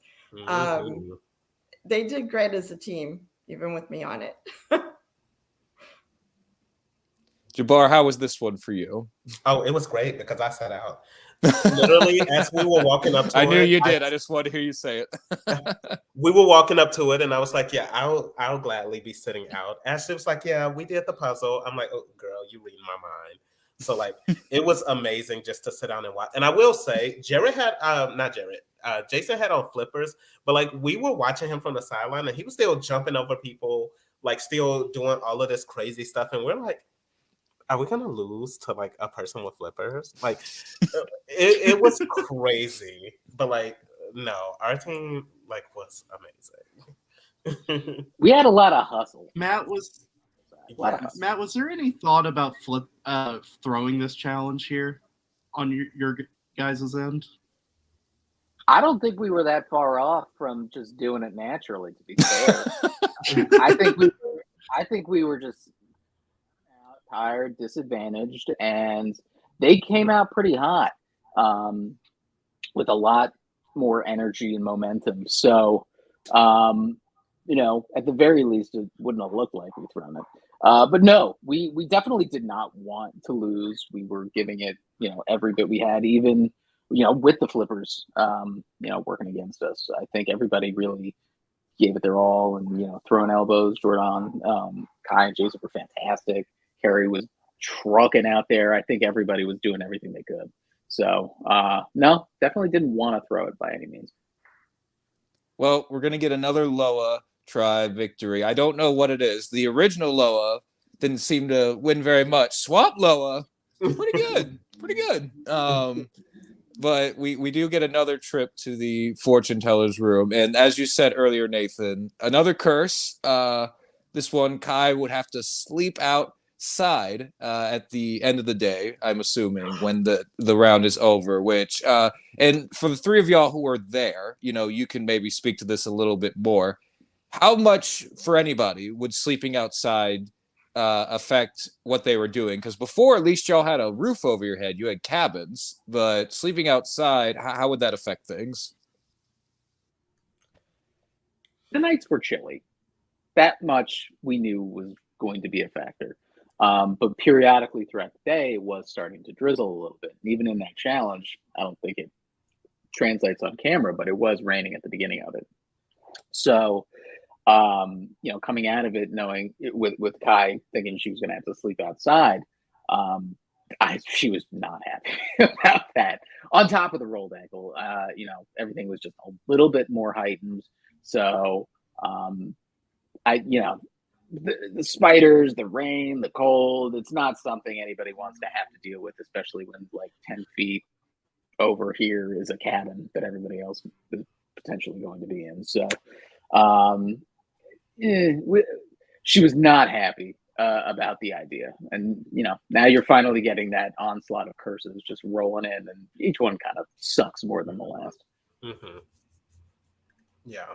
They did great as a team, even with me on it. Jabbar, how was this one for you? Oh, it was great because I sat out. Literally, as we were walking up to it. I knew you did. I just wanted to hear you say it. We were walking up to it, and I was like, yeah, I'll gladly be sitting out. Ashley was like, yeah, we did the puzzle. I'm like, oh, girl, you reading my mind. So, like, it was amazing just to sit down and watch. And I will say, Jason had on flippers, but, like, we were watching him from the sideline, and he was still jumping over people, like, still doing all of this crazy stuff. And we're like, are we gonna lose to like a person with flippers? Like, it was crazy, but like, no, our team like was amazing. We had a lot of hustle. Matt, was there any thought about throwing this challenge here on your guys' end? I don't think we were that far off from just doing it naturally, to be fair. I think we were just tired, disadvantaged, and they came out pretty hot, with a lot more energy and momentum. So, at the very least, it wouldn't have looked like we'd thrown it. But no, we definitely did not want to lose. We were giving it, every bit we had, even, with the flippers, working against us. I think everybody really gave it their all, and, throwing elbows. Jordan, Kai and Jason were fantastic. Carrie was trucking out there. I think everybody was doing everything they could. So, no, definitely didn't want to throw it by any means. Well, we're going to get another Loa tribe victory. I don't know what it is. The original Loa didn't seem to win very much. Swamp Loa, pretty good. Pretty good. But we do get another trip to the fortune teller's room. And as you said earlier, Nathan, another curse. This one, Kai would have to sleep outside at the end of the day, I'm assuming, when the round is over, which and for the three of y'all who are there, you can maybe speak to this a little bit more. How much, for anybody, would sleeping outside affect what they were doing? Because before, at least y'all had a roof over your head, you had cabins, but sleeping outside, how would that affect things? The nights were chilly. That much we knew was going to be a factor. But periodically throughout the day, it was starting to drizzle a little bit. And even in that challenge, I don't think it translates on camera, but it was raining at the beginning of it. So, coming out of it, knowing with Kai thinking she was going to have to sleep outside, she was not happy about that. On top of the rolled ankle, everything was just a little bit more heightened. So, the spiders, the rain, the cold, it's not something anybody wants to have to deal with, especially when like 10 feet over here is a cabin that everybody else is potentially going to be in. So she was not happy about the idea. And, now you're finally getting that onslaught of curses just rolling in, and each one kind of sucks more than the last. Mm-hmm. Yeah.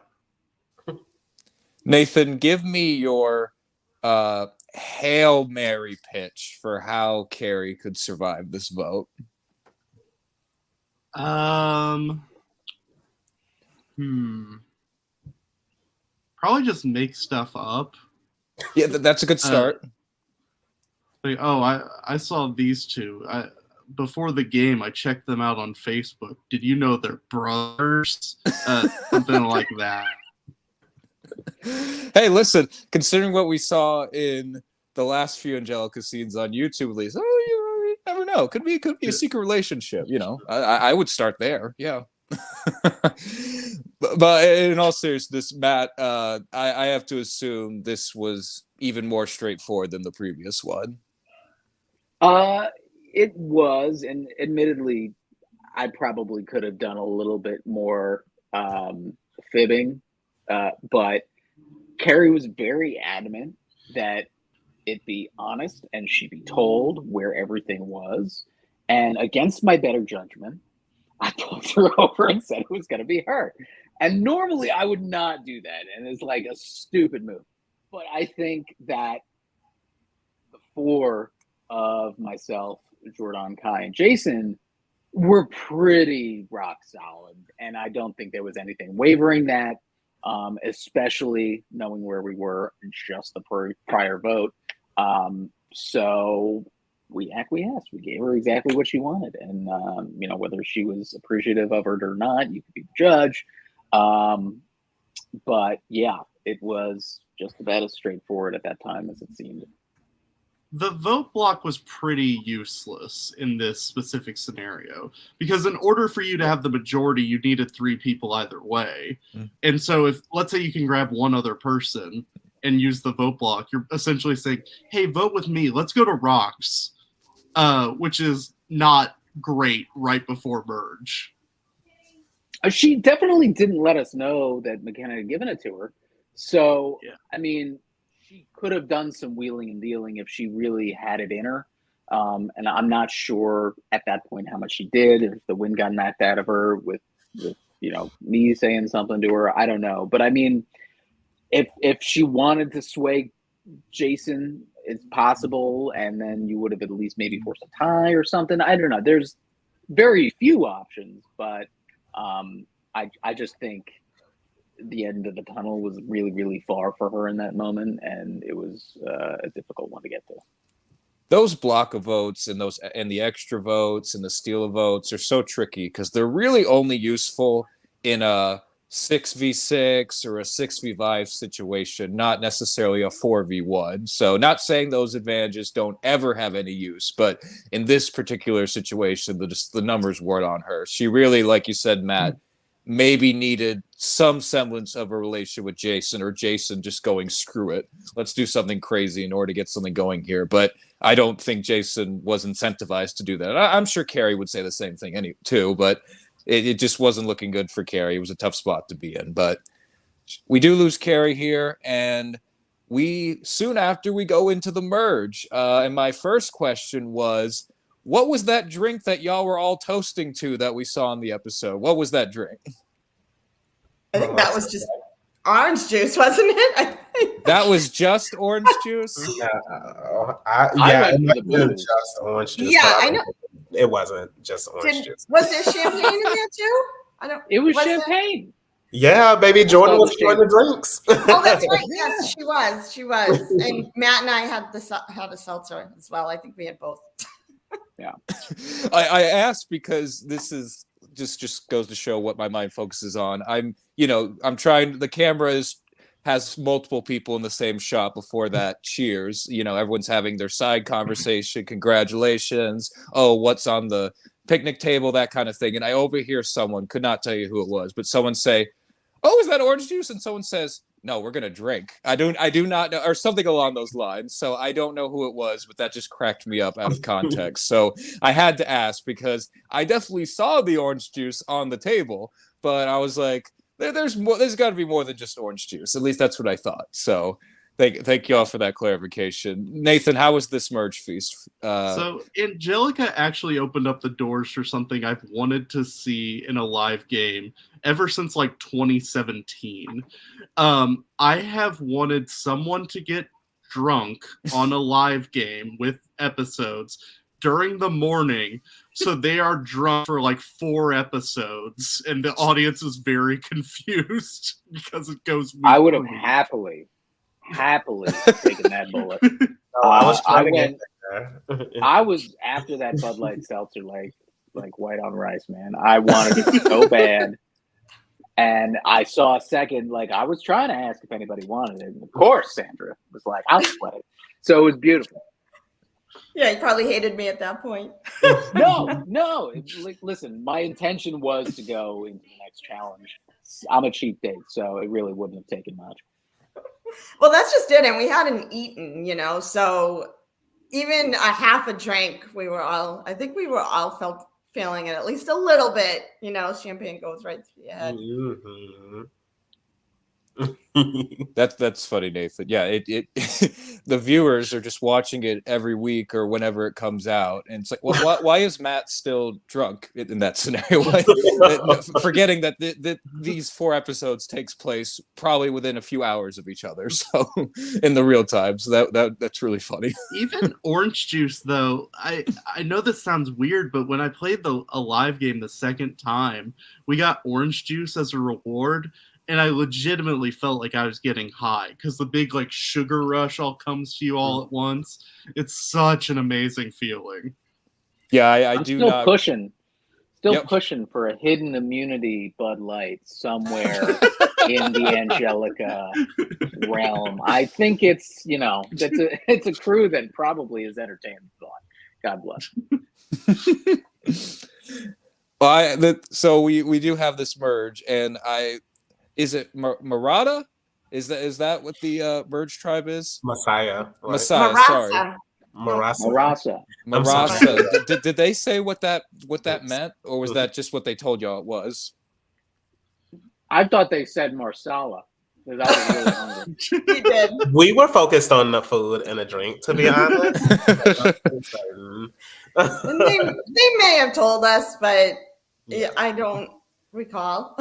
Nathan, give me your Hail Mary pitch for how Carrie could survive this vote. Probably just make stuff up. Yeah, that's a good start. Like, I saw these two. Before the game, I checked them out on Facebook. Did you know they're brothers? Something like that. Hey, listen, considering what we saw in the last few Angelica scenes on YouTube, at least, you never know. Could be a secret relationship. I would start there. Yeah. but in all seriousness, Matt, I have to assume this was even more straightforward than the previous one. It was, and admittedly, I probably could have done a little bit more fibbing, but Carrie was very adamant that it be honest and she be told where everything was. And against my better judgment, I pulled her over and said it was going to be her. And normally I would not do that, and it's like a stupid move. But I think that the four of myself, Jordan, Kai, and Jason were pretty rock solid, and I don't think there was anything wavering that, especially knowing where we were in just the prior vote. So we acquiesced. We gave her exactly what she wanted, and whether she was appreciative of it or not, you could be the judge. But yeah, it was just about as straightforward at that time as it seemed. The vote block was pretty useless in this specific scenario, because in order for you to have the majority, you needed 3 people either way. And so if, let's say, you can grab one other person and use the vote block, you're essentially saying, hey, vote with me. Let's go to Rocks, which is not great right before merge. She definitely didn't let us know that McKenna had given it to her. So, yeah. I mean, she could have done some wheeling and dealing if she really had it in her. And I'm not sure at that point how much she did, if the wind got knocked out of her with me saying something to her. I don't know. But I mean, if she wanted to sway Jason, it's possible. And then you would have at least maybe forced a tie or something. I don't know. There's very few options, but I just think the end of the tunnel was really, really far for her in that moment, and it was a difficult one to get to. Those block of votes and the extra votes and the steal of votes are so tricky because they're really only useful in a 6v6 or a 6v5 situation, not necessarily a 4v1. So not saying those advantages don't ever have any use, but in this particular situation, the numbers weren't on her. She really, like you said, Matt, maybe needed some semblance of a relationship with Jason, or Jason just going, screw it, let's do something crazy in order to get something going here. But I don't think Jason was incentivized to do that. I'm sure Carrie would say the same thing too, but it just wasn't looking good for Carrie. It was a tough spot to be in. But we do lose Carrie here, and soon after we go into the merge. And my first question was, what was that drink that y'all were all toasting to that we saw in the episode? What was that drink? I think that was just orange juice, wasn't it? I think. That was just orange juice? It wasn't just orange juice. Yeah, I know. It wasn't just orange juice. Was there champagne in there too? It was champagne. Yeah, baby, Jordan was enjoying the drinks. Oh, that's right. Yes, she was. And Matt and I had a seltzer as well. I think we had both. Yeah. I asked because this is just goes to show what my mind focuses on. I'm trying, the camera has multiple people in the same shot before that cheers. Everyone's having their side conversation, congratulations, oh, what's on the picnic table, that kind of thing. And I overhear someone, could not tell you who it was, but someone say, oh, is that orange juice? And someone says, no, we're gonna drink. I do not know, or something along those lines. So I don't know who it was, but that just cracked me up out of context. So I had to ask, because I definitely saw the orange juice on the table, but I was like, there's more. There's got to be more than just orange juice. At least that's what I thought. So thank y'all for that clarification. Nathan, how was this merge feast? So Angelica actually opened up the doors for something I've wanted to see in a live game ever since like 2017. I have wanted someone to get drunk on a live game with episodes during the morning, so they are drunk for like 4 episodes, and the audience is very confused because it goes. I would have happily taken that bullet. I was trying to went- get there. I was after that Bud Light seltzer, like white on rice, man. I wanted it so bad, and I saw a second. Like I was trying to ask if anybody wanted it, and of course Sandra was like, "I'll play it." So it was beautiful. Yeah, you probably hated me at that point. No. Listen, my intention was to go into the next challenge. I'm a cheap date, so it really wouldn't have taken much. Well, that's just it. And we hadn't eaten, so even a half a drink, I think we were all feeling it at least a little bit, champagne goes right through your head. Mm-hmm. That's funny, Nathan. Yeah, it the viewers are just watching it every week or whenever it comes out, and it's like, well, why is Matt still drunk in that scenario? Forgetting that these 4 episodes takes place probably within a few hours of each other, so in the real time. So that's really funny. Even orange juice, though, I know this sounds weird, but when I played a live game the second time, we got orange juice as a reward. And I legitimately felt like I was getting high because the big like sugar rush all comes to you all at once. It's such an amazing feeling. Yeah, I I'm do still not pushing Yep. pushing for a hidden immunity Bud Light somewhere in the Angelica realm. I think it's it's a crew that probably is entertained. God bless. So we do have this merge, and is it Murata? Is that what the merge tribe is? Messiah. Right? Messiah. Sorry, Marasa. Marasa. Did they say what that meant, or was that just what they told y'all it was? I thought they said Marsala. Because I was really hungry. You did. We were focused on the food and the drink, to be honest. And they may have told us, but I don't recall.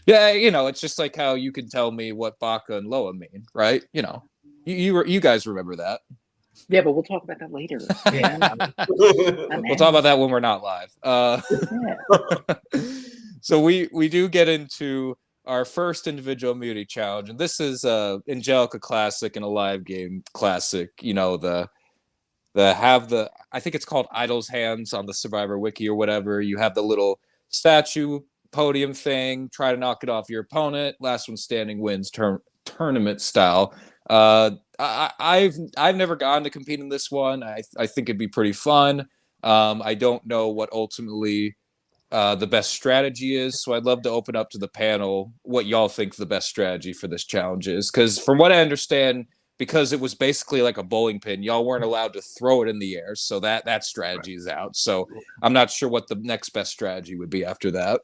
Yeah, it's just like how you can tell me what Baka and Loa mean, right? You guys remember that. Yeah, but we'll talk about that later. We'll talk about that when we're not live. So we do get into our first individual immunity challenge, and this is Angelica Classic and a live game classic. I think it's called Idol's Hands on the Survivor Wiki or whatever. You have the little statue podium thing, try to knock it off your opponent, last one standing wins, tournament style. I've never gotten to compete in this one. I think it'd be pretty fun. I don't know what ultimately the best strategy is, so I'd love to open up to the panel what y'all think the best strategy for this challenge is, because from what I understand, because it was basically like a bowling pin, y'all weren't allowed to throw it in the air, so that strategy is out. So I'm not sure what the next best strategy would be after that.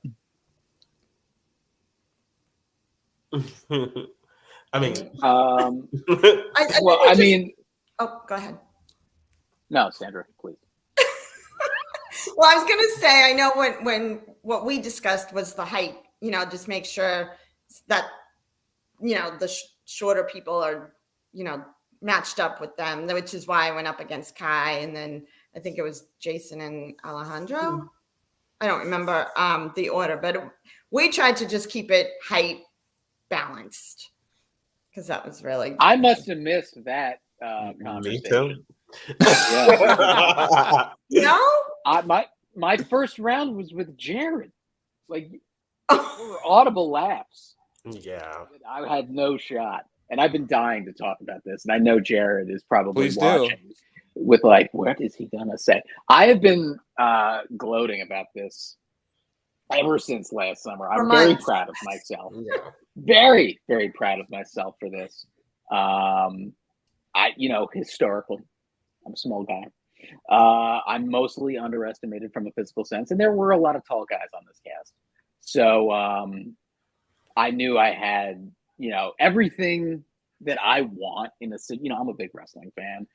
I mean, I oh, go ahead. No, Sandra, please. Well, I was going to say, I know when what we discussed was the height, just make sure that, the shorter people are, matched up with them, which is why I went up against Kai. And then I think it was Jason and Alejandro. I don't remember the order, but we tried to just keep it height balanced because that was really. I must have missed that conversation. Me too. Yeah. No? My first round was with Jared. Like, there were audible laughs. Yeah. I had no shot. And I've been dying to talk about this. And I know Jared is probably watching with like, what is he going to say? I have been gloating about this ever since last summer. I'm very proud of myself. Yeah. Very, very proud of myself for this. Historically, I'm a small guy. I'm mostly underestimated from a physical sense, and there were a lot of tall guys on this cast. So I knew I had, everything that I want in a, I'm a big wrestling fan.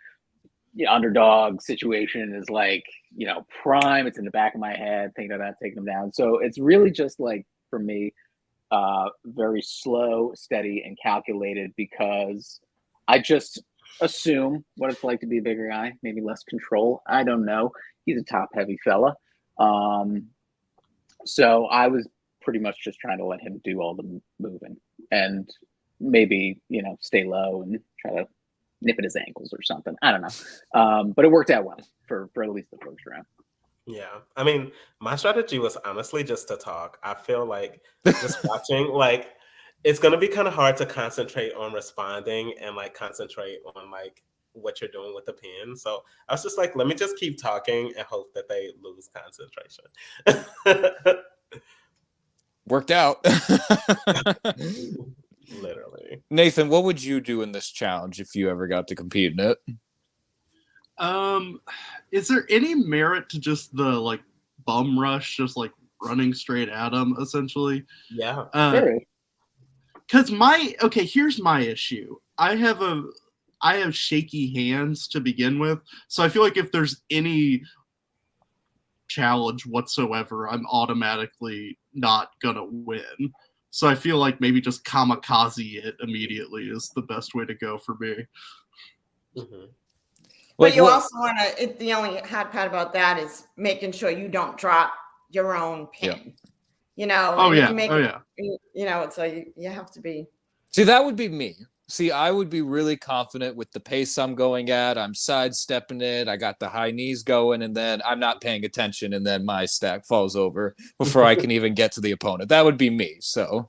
Underdog situation is like, prime. It's in the back of my head, thinking about taking them down. So it's really just like, for me, very slow, steady, and calculated, because I just assume what it's like to be a bigger guy, maybe less control. I don't know. He's a top heavy fella. So I was pretty much just trying to let him do all the moving and maybe, stay low and try to nip at his ankles or something. I don't know. But it worked out well for at least the first round. Yeah. I mean, my strategy was honestly just to talk. I feel like just watching, like, it's going to be kind of hard to concentrate on responding and like concentrate on like what you're doing with the pin. So I was just like, let me just keep talking and hope that they lose concentration. Worked out. Literally. Nathan, what would you do in this challenge if you ever got to compete in it? Is there any merit to just the like bum rush, just like running straight at him, essentially? Yeah. Because here's my issue. I have shaky hands to begin with, so I feel like if there's any challenge whatsoever, I'm automatically not gonna win. So I feel like maybe just kamikaze it immediately is the best way to go for me. Mm-hmm. But you also want to, the only hard part about that is making sure you don't drop your own pin. Yeah. So you have to be. See, that would be me. See, I would be really confident with the pace I'm going at. I'm sidestepping it. I got the high knees going, and then I'm not paying attention, and then my stack falls over before I can even get to the opponent. That would be me. So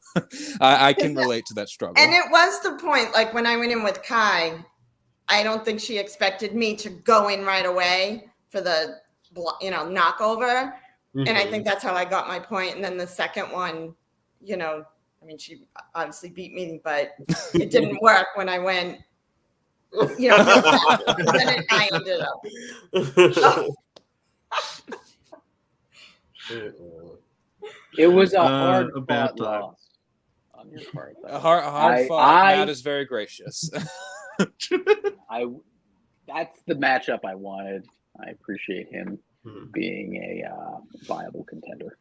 I can relate to that struggle. And it was the point, like when I went in with Kai, I don't think she expected me to go in right away for the, knockover. Mm-hmm. And I think that's how I got my point. And then the second one, she obviously beat me, but it didn't work when I went, then I ended up. It was a hard fought loss on your part. A hard fought. Matt is very gracious. That's the matchup I wanted. I appreciate him being a viable contender.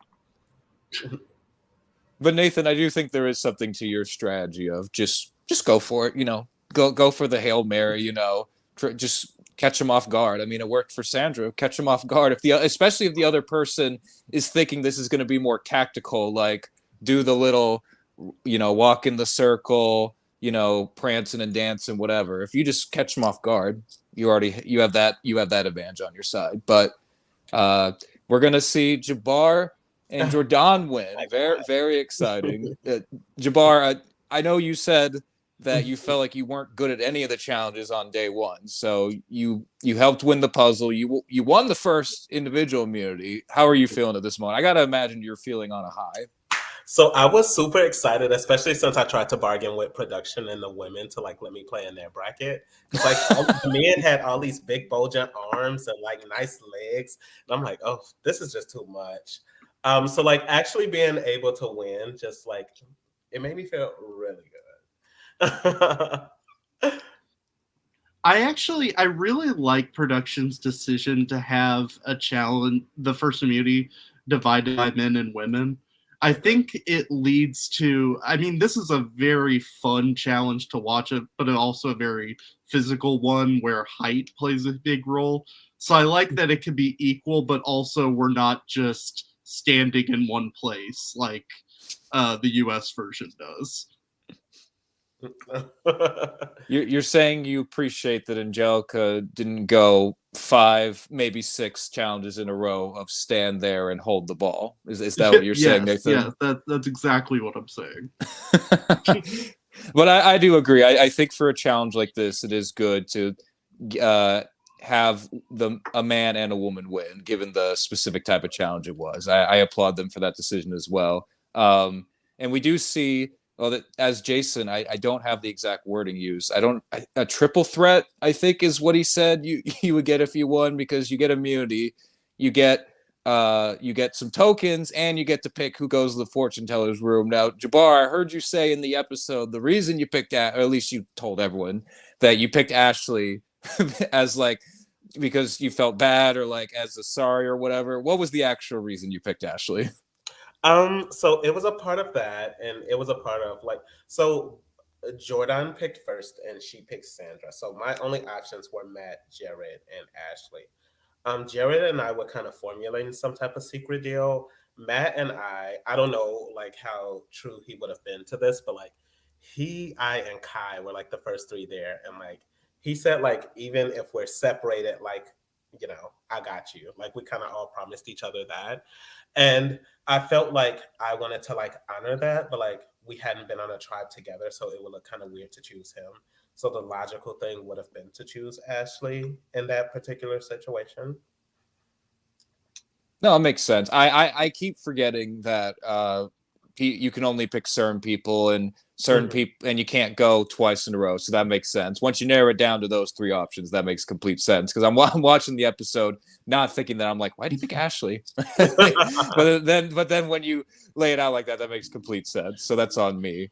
But Nathan, I do think there is something to your strategy of just go for it. Go for the Hail Mary. Just catch him off guard. I mean, it worked for Sandra. Catch him off guard. Especially if the other person is thinking this is going to be more tactical, like do the little, walk in the circle, prancing and dancing, whatever. If you just catch them off guard, you have that advantage on your side. But we're gonna see Jabbar and Jordan win. Very, very exciting. Jabbar, I know you said that you felt like you weren't good at any of the challenges on day one. So you helped win the puzzle. You won the first individual immunity. How are you feeling at this moment? I gotta imagine you're feeling on a high. So I was super excited, especially since I tried to bargain with production and the women to like let me play in their bracket. Because like the men had all these big bulging arms and like nice legs, and I'm like, oh, this is just too much. So like actually being able to win, just like it made me feel really good. I really like production's decision to have a challenge, the first immunity divided by men and women. I think it leads to, this is a very fun challenge to watch, but also a very physical one where height plays a big role. So I like that it can be equal, but also we're not just standing in one place like the US version does. You're saying you appreciate that Angelica didn't go 5, maybe 6 challenges in a row of stand there and hold the ball. Is that what you're saying, Nathan? Yeah, that's exactly what I'm saying. But I do agree. I think for a challenge like this, it is good to have a man and a woman win, given the specific type of challenge it was. I applaud them for that decision as well. And we do see. Well, that as Jason, I don't have the exact wording used. A triple threat, I think, is what he said you would get if you won, because you get immunity, you get you get some tokens, and you get to pick who goes to the fortune teller's room. Now, Jabbar, I heard you say in the episode the reason you picked, or at least you told everyone that you picked Ashley as like because you felt bad or like as a sorry or whatever. What was the actual reason you picked Ashley? So it was a part of that, and it was a part of like so. Jordan picked first, and she picked Sandra. So my only options were Matt, Jared, and Ashley. Jared and I were kind of formulating some type of secret deal. Matt and I don't know like how true he would have been to this, but like I, and Kai were like the first three there, and like he said, like even if we're separated, like I got you. Like we kind of all promised each other that, and I felt like I wanted to like honor that, but like we hadn't been on a tribe together, so it would look kind of weird to choose him. So the logical thing would have been to choose Ashley in that particular situation. No, it makes sense. I keep forgetting that you can only pick certain people and certain people, and you can't go twice in a row. So that makes sense. Once you narrow it down to those three options, that makes complete sense. Because I'm watching the episode, not thinking that I'm like, why do you pick Ashley? but then when you lay it out like that, that makes complete sense. So that's on me.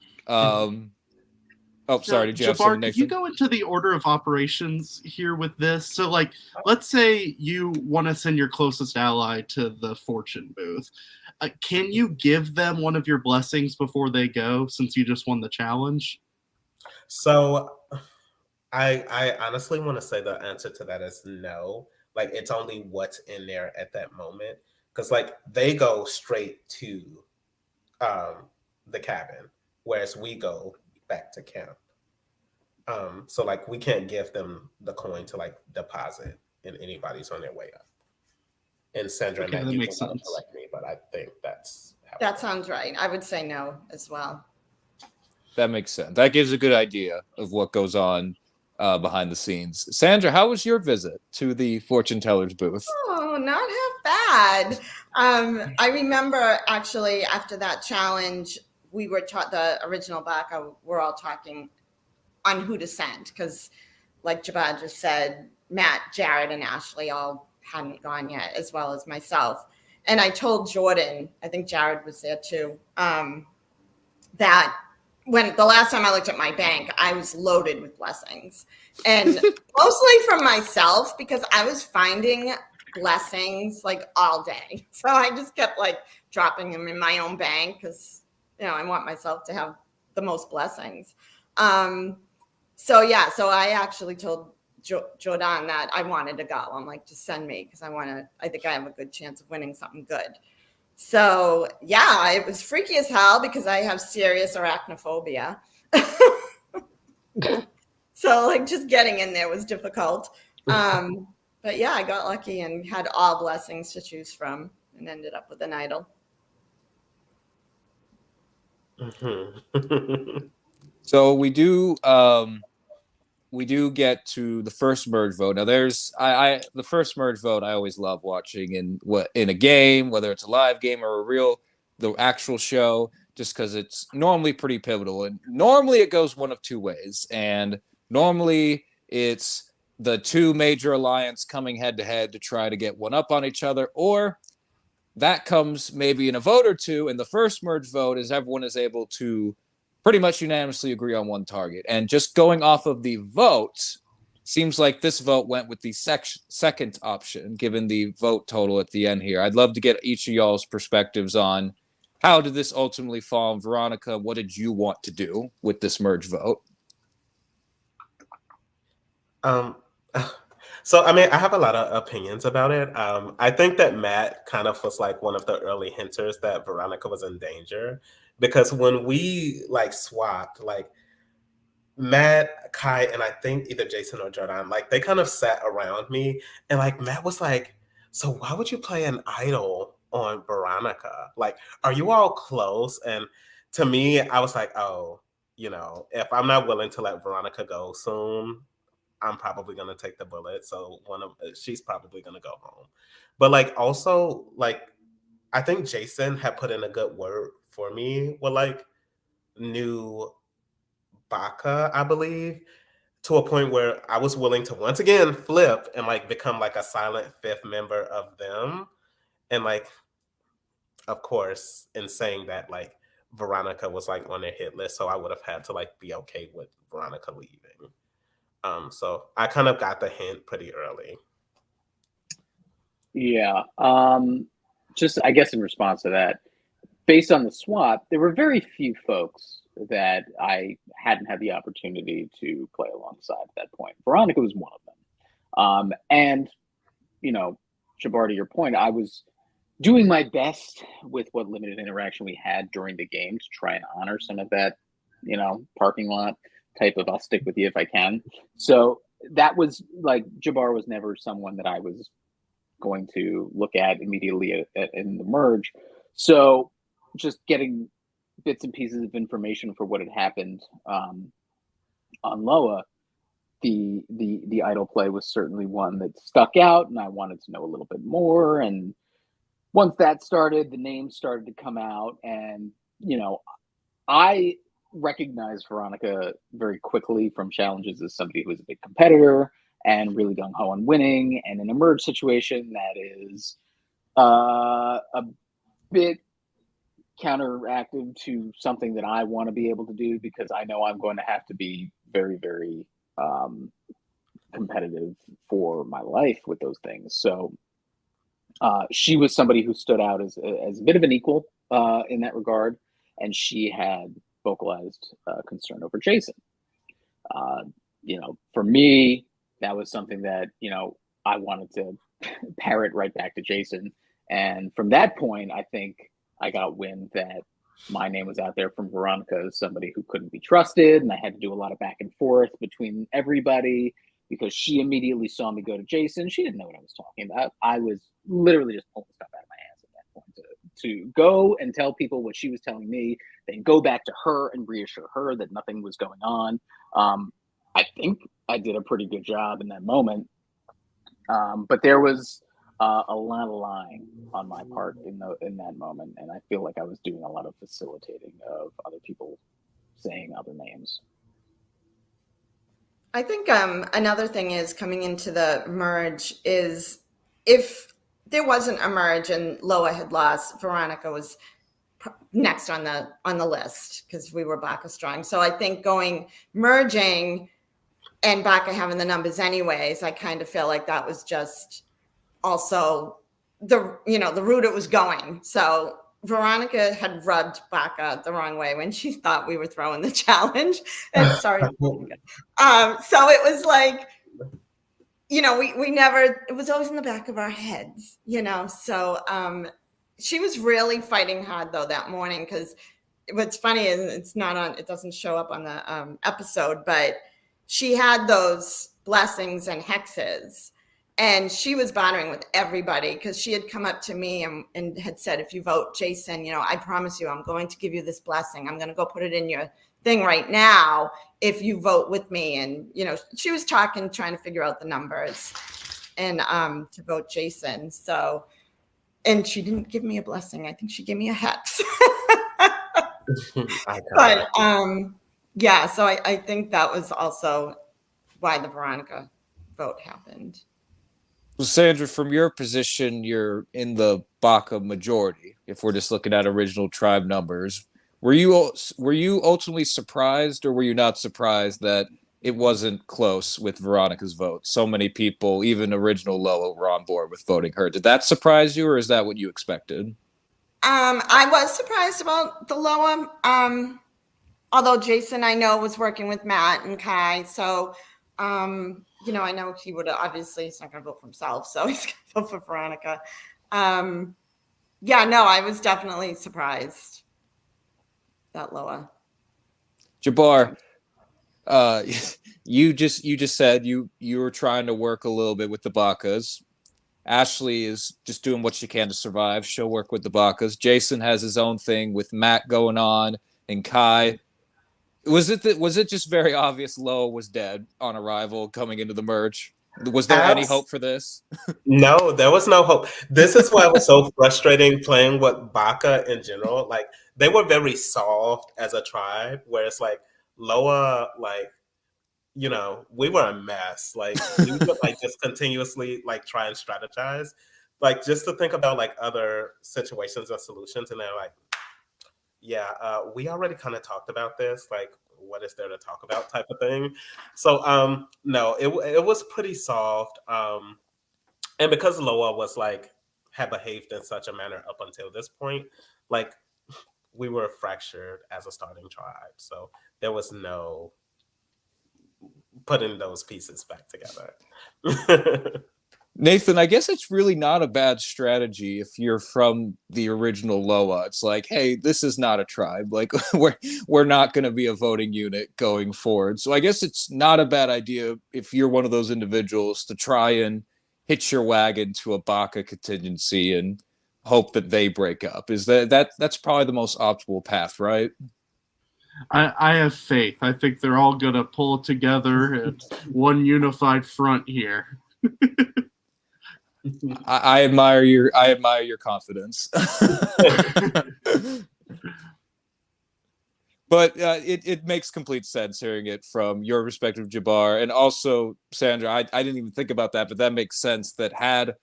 Oh, sorry. Did you have Jabbar, something, could Nathan? you go into the order of operations here with this? So, like, let's say you want to send your closest ally to the fortune booth. Can you give them one of your blessings before they go, since you just won the challenge? So I honestly want to say the answer to that is no. Like it's only what's in there at that moment. Because like they go straight to the cabin, whereas we go back to camp. So like we can't give them the coin to like deposit and anybody's on their way up. And Sandra, Okay, and that you makes can kind of sense. correct me, but I think that's how it That works. sounds right. I would say no as well. That makes sense. That gives a good idea of what goes on behind the scenes. Sandra, how was your visit to the fortune teller's booth? Oh, not half bad. I remember actually after that challenge, we were taught the original Baka. We're all talking on who to send because, like Jabad just said, Matt, Jared, and Ashley all hadn't gone yet, as well as myself. And I told Jordan, I think Jared was there too, that when the last time I looked at my bank, I was loaded with blessings, and mostly from myself because I was finding blessings like all day. So I just kept like dropping them in my own bank because I want myself to have the most blessings. So I actually told Jordan that I wanted to go. I'm like, just send me because I think I have a good chance of winning something good. So yeah, it was freaky as hell because I have serious arachnophobia. So like just getting in there was difficult. But yeah, I got lucky and had all blessings to choose from and ended up with an idol. So we do get to the first merge vote. Now there's the first merge vote I always love watching in a game, whether it's a live game or the actual show, just because it's normally pretty pivotal. And normally it goes one of two ways. And normally it's the two major alliance coming head to head to try to get one up on each other, or that comes maybe in a vote or two. And the first merge vote is everyone is able to pretty much unanimously agree on one target. And just going off of the votes, seems like this vote went with the second option, given the vote total at the end here. I'd love to get each of y'all's perspectives on how did this ultimately fall. Veronica, what did you want to do with this merge vote? So I mean, I have a lot of opinions about it. I think that Matt kind of was like one of the early hinters that Veronica was in danger, because when we like swapped, like Matt, Kai, and I think either Jason or Jordan, like they kind of sat around me, and like Matt was like, "So why would you play an idol on Veronica? Like, are you all close?" And to me, I was like, "Oh, if I'm not willing to let Veronica go soon, I'm probably gonna take the bullet. So she's probably gonna go home." But like also like I think Jason had put in a good word for me with like new Baka, I believe, to a point where I was willing to once again flip and like become like a silent fifth member of them. And like, of course, in saying that, like Veronica was like on their hit list, so I would have had to like be okay with Veronica leaving. So I kind of got the hint pretty early. Yeah. Just I guess in response to that, based on the swap, there were very few folks that I hadn't had the opportunity to play alongside at that point. Veronica was one of them. And you know, Shabar, to your point, I was doing my best with what limited interaction we had during the game to try and honor some of that, parking lot type of I'll stick with you if I can. So that was like Jabbar was never someone that I was going to look at immediately in the merge. So just getting bits and pieces of information for what had happened on Loa, the idol play was certainly one that stuck out, and I wanted to know a little bit more. And once that started, the names started to come out, and I recognized Veronica very quickly from challenges as somebody who was a big competitor and really gung ho on winning. And in a merge situation, that is a bit counteractive to something that I want to be able to do, because I know I'm going to have to be very, very competitive for my life with those things. So she was somebody who stood out as a bit of an equal in that regard, and she had vocalized concern over Jason. For me, that was something that I wanted to parrot right back to Jason, and from that point, I think I got wind that my name was out there from Veronica as somebody who couldn't be trusted, and I had to do a lot of back and forth between everybody because she immediately saw me go to Jason. She didn't know what I was talking about. I was literally just pulling stuff out of my ass at that point to go and tell people what she was telling me, then go back to her and reassure her that nothing was going on. I think I did a pretty good job in that moment, but there was a lot of lying on my part in that moment, and I feel like I was doing a lot of facilitating of other people saying other names. I think another thing is coming into the merge is if there wasn't a merge and Loa had lost, Veronica was next on the list because we were Baka strong. So I think merging and Baka having the numbers anyways, I kind of feel like that was just also the route it was going. So Veronica had rubbed Baka the wrong way when she thought we were throwing the challenge. And sorry. So it was like, we never, it was always in the back of our heads, So she was really fighting hard though that morning, because what's funny is it doesn't show up on the episode, but she had those blessings and hexes. And she was bothering with everybody because she had come up to me and had said, if you vote Jason, I promise you, I'm going to give you this blessing. I'm going to go put it in your thing right now if you vote with me. And, she was trying to figure out the numbers and to vote Jason. So, and she didn't give me a blessing. I think she gave me a hex. But yeah, so I think that was also why the Veronica vote happened. So Sandra, from your position, you're in the Baka majority. If we're just looking at original tribe numbers, were you ultimately surprised, or were you not surprised that it wasn't close with Veronica's vote? So many people, even original Loa, were on board with voting her. Did that surprise you, or is that what you expected? I was surprised about the Loa. Although Jason, I know, was working with Matt and Kai, so. I know he would obviously, he's not going to vote for himself, so he's going to vote for Veronica. I was definitely surprised that Loa. Jabbar, you just said you were trying to work a little bit with the Bakas. Ashley is just doing what she can to survive. She'll work with the Bakas. Jason has his own thing with Matt going on, and Kai. Was it just very obvious Loa was dead on arrival coming into the merge? Was there any hope for this? No, there was no hope. This is why it was so frustrating playing with Baka in general. Like, they were very soft as a tribe, where it's like Loa, like, we were a mess. Like, we would like just continuously like try and strategize. like just to think about like other situations and solutions, and they're like, yeah, we already kind of talked about this. Like, what is there to talk about, type of thing. So, no, it was pretty soft. And because Loa was like had behaved in such a manner up until this point, like we were fractured as a starting tribe. So there was no putting those pieces back together. Nathan, I guess it's really not a bad strategy if you're from the original Loa. It's like, hey, this is not a tribe. Like we're not going to be a voting unit going forward. So I guess it's not a bad idea if you're one of those individuals to try and hitch your wagon to a Baka contingency and hope that they break up. Is that's probably the most optimal path, right? I have faith. I think they're all gonna pull together at one unified front here. I admire your confidence. But it makes complete sense hearing it from your perspective, Jabbar, and also Sandra. I didn't even think about that, but that makes sense. That had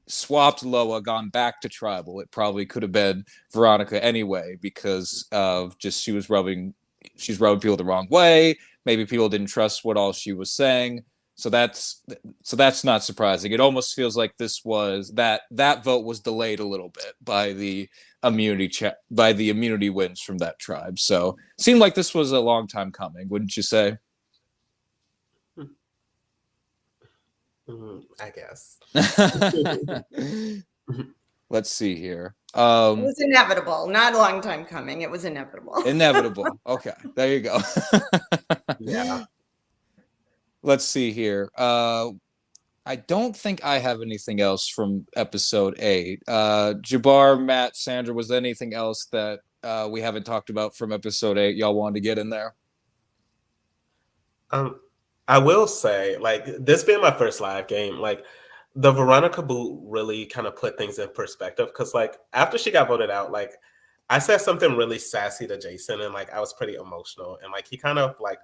swapped Loa, gone back to tribal, it probably could have been Veronica anyway, because of just she's rubbing people the wrong way. Maybe people didn't trust what all she was saying. So that's not surprising. It almost feels like this was that vote was delayed a little bit by the immunity wins from that tribe. So it seemed like this was a long time coming, wouldn't you say? I guess. Let's see here. It was inevitable, not a long time coming. It was inevitable. Inevitable. Okay, there you go. Yeah. Let's see here. I don't think I have anything else from episode 8. Jabbar, Matt, Sandra, was there anything else that we haven't talked about from episode 8 y'all wanted to get in there? I will say, like, this being my first live game, like, the Veronica boot really kind of put things in perspective. Because, like, after she got voted out, like, I said something really sassy to Jason, and, like, I was pretty emotional. And, like, he kind of, like,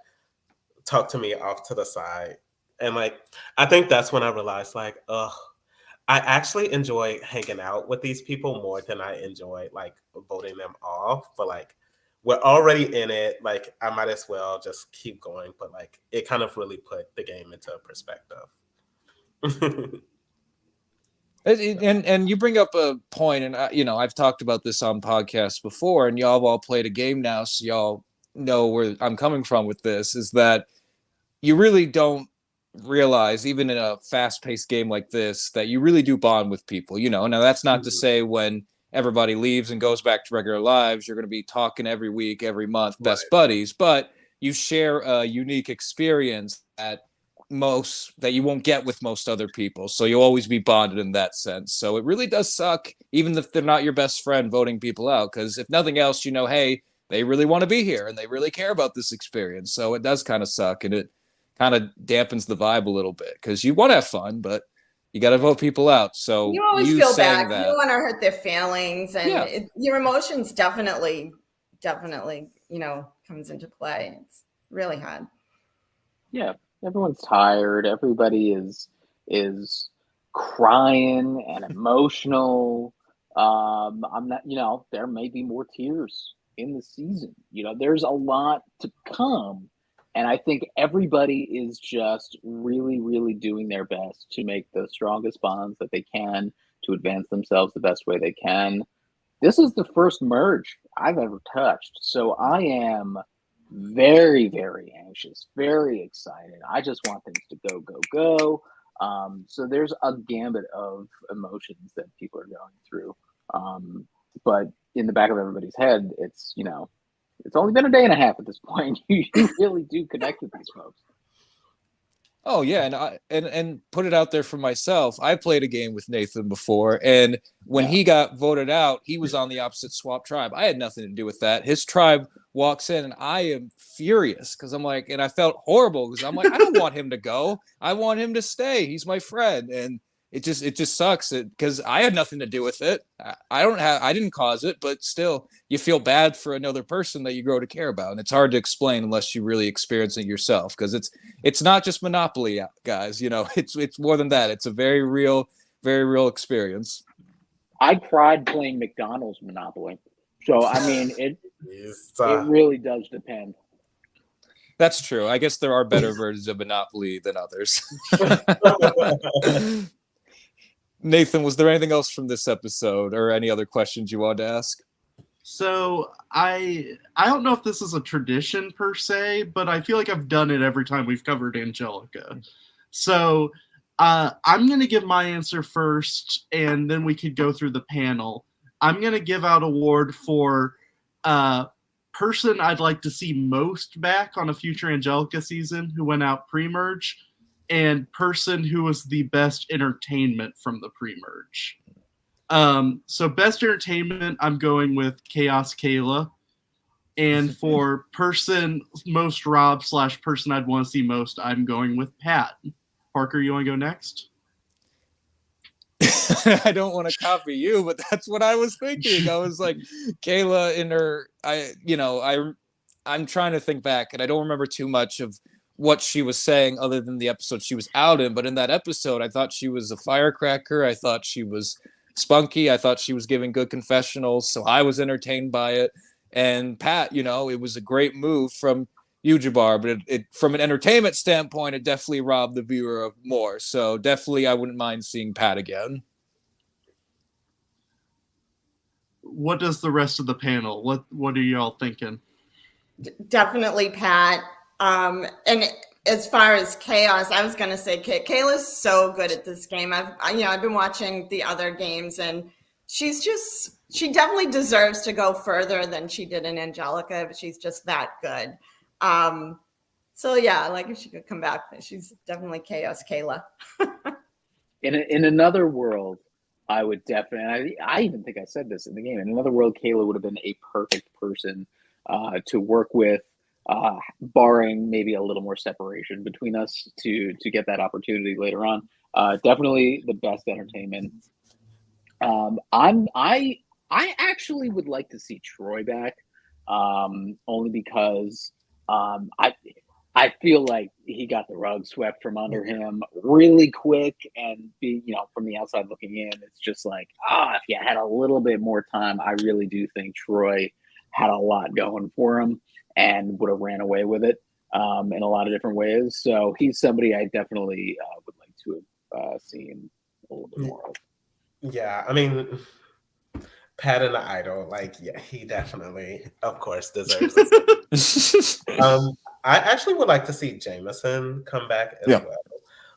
talked to me off to the side. And, like, I think that's when I realized, like, I actually enjoy hanging out with these people more than I enjoy, like, voting them off. But, like, we're already in it. Like, I might as well just keep going. But, like, it kind of really put the game into perspective. And you bring up a point, and I've talked about this on podcasts before, and y'all have all played a game now, so y'all know where I'm coming from with this, is that you really don't realize, even in a fast-paced game like this, that you really do bond with people. Now that's not to say when everybody leaves and goes back to regular lives, you're going to be talking every week, every month, best buddies, but you share a unique experience that you won't get with most other people. So you'll always be bonded in that sense. So it really does suck, even if they're not your best friend, voting people out, because if nothing else, hey, they really want to be here and they really care about this experience. So it does kind of suck, and it kind of dampens the vibe a little bit, because you want to have fun, but you got to vote people out. So you always feel bad. You that, don't want to hurt their feelings, and your emotions definitely, comes into play. It's really hard. Yeah, everyone's tired. Everybody is crying and emotional. I'm not. There may be more tears in the season. There's a lot to come. And I think everybody is just really, really doing their best to make the strongest bonds that they can, to advance themselves the best way they can. This is the first merge I've ever touched. So I am very, very anxious, very excited. I just want things to go, go, go. So there's a gambit of emotions that people are going through. But in the back of everybody's head, it's only been a day and a half at this point. You really do connect with these folks. Oh yeah, and put it out there for myself. I played a game with Nathan before, and when he got voted out, he was on the opposite swap tribe. I had nothing to do with that. His tribe walks in, and I am furious because I'm like, and I felt horrible because I'm like, I don't want him to go. I want him to stay. He's my friend, and it just sucks because I had nothing to do with it. I didn't cause it, but still, you feel bad for another person that you grow to care about, and it's hard to explain unless you really experience it yourself. Because it's not just Monopoly, guys. It's more than that. It's a very real very real experience. I cried playing McDonald's Monopoly. So I mean, it really does depend. That's true. I guess there are better versions of Monopoly than others. Nathan, was there anything else from this episode or any other questions you wanted to ask? So I don't know if this is a tradition per se, but I feel like I've done it every time we've covered Angelica. So I'm going to give my answer first, and then we could go through the panel. I'm going to give out award for person I'd like to see most back on a future Angelica season who went out pre-merge, and person who was the best entertainment from the pre-merge. So best entertainment, I'm going with Chaos Kayla. And for person most Rob / person I'd want to see most, I'm going with Pat. Parker, you want to go next? I don't want to copy you, but that's what I was thinking. I was like, Kayla in her, I'm trying to think back, and I don't remember too much of what she was saying other than the episode she was out in. But in that episode, I thought she was a firecracker. I thought she was spunky. I thought she was giving good confessionals, so I was entertained by it. And Pat, it was a great move from you, Jabbar, but it from an entertainment standpoint, it definitely robbed the viewer of more. So definitely, I wouldn't mind seeing Pat again. What does the rest of the panel? What are y'all thinking? Definitely Pat. And as far as Chaos, I was going to say Kayla's so good at this game. I've been watching the other games, and she definitely deserves to go further than she did in Angelica, but she's just that good. So yeah, like if she could come back, she's definitely Chaos Kayla. In another world, I would definitely, I even think I said this in the game, in another world, Kayla would have been a perfect person to work with, barring maybe a little more separation between us to get that opportunity later on. Definitely the best entertainment. I actually would like to see Troy back, only because I feel like he got the rug swept from under him really quick, and from the outside looking in, it's just like, if you had a little bit more time, I really do think Troy had a lot going for him and would have ran away with it in a lot of different ways. So he's somebody I definitely would like to have seen a little bit more of. Yeah, I mean, Pat and the Idol, he definitely, of course, deserves it. I actually would like to see Jameson come back as well.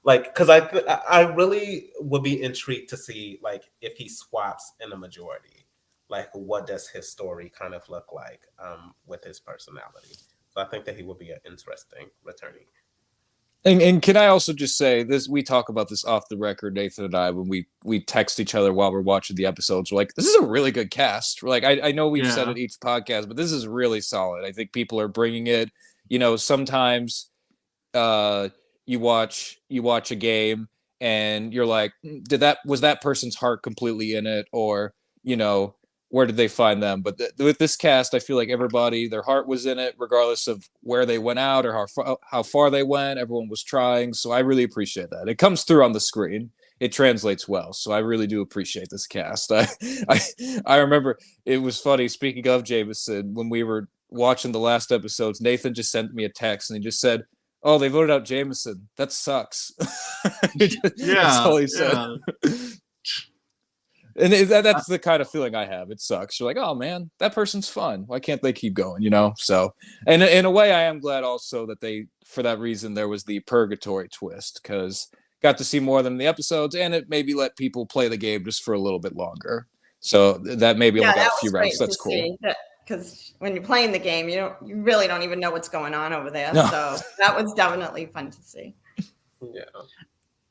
Because I really would be intrigued to see, if he swaps in the majority, what does his story kind of look like with his personality. So I think that he would be an interesting returnee. And can I also just say this? We talk about this off the record, Nathan and I, when we text each other while we're watching the episodes. We're like, this is a really good cast. We're like, I know we've said it each podcast, but this is really solid. I think people are bringing it. Sometimes you watch a game and you're like, was that person's heart completely in it, or where did they find them? But with this cast, I feel like everybody, their heart was in it, regardless of where they went out or how far they went. Everyone was trying. So I really appreciate that. It comes through on the screen. It translates well. So I really do appreciate this cast. I remember it was funny. Speaking of Jameson, when we were watching the last episodes, Nathan just sent me a text and he just said, "Oh, they voted out Jameson. That sucks." That's all he said. Yeah. And that's the kind of feeling I have. It sucks. You're like, oh man, that person's fun. Why can't they keep going? So, and in a way, I am glad also that for that reason, there was the purgatory twist, because got to see more than the episodes, and it maybe let people play the game just for a little bit longer. So that maybe only got a few rounds. That's cool. Because when you're playing the game, you really don't even know what's going on over there. No. So that was definitely fun to see. Yeah.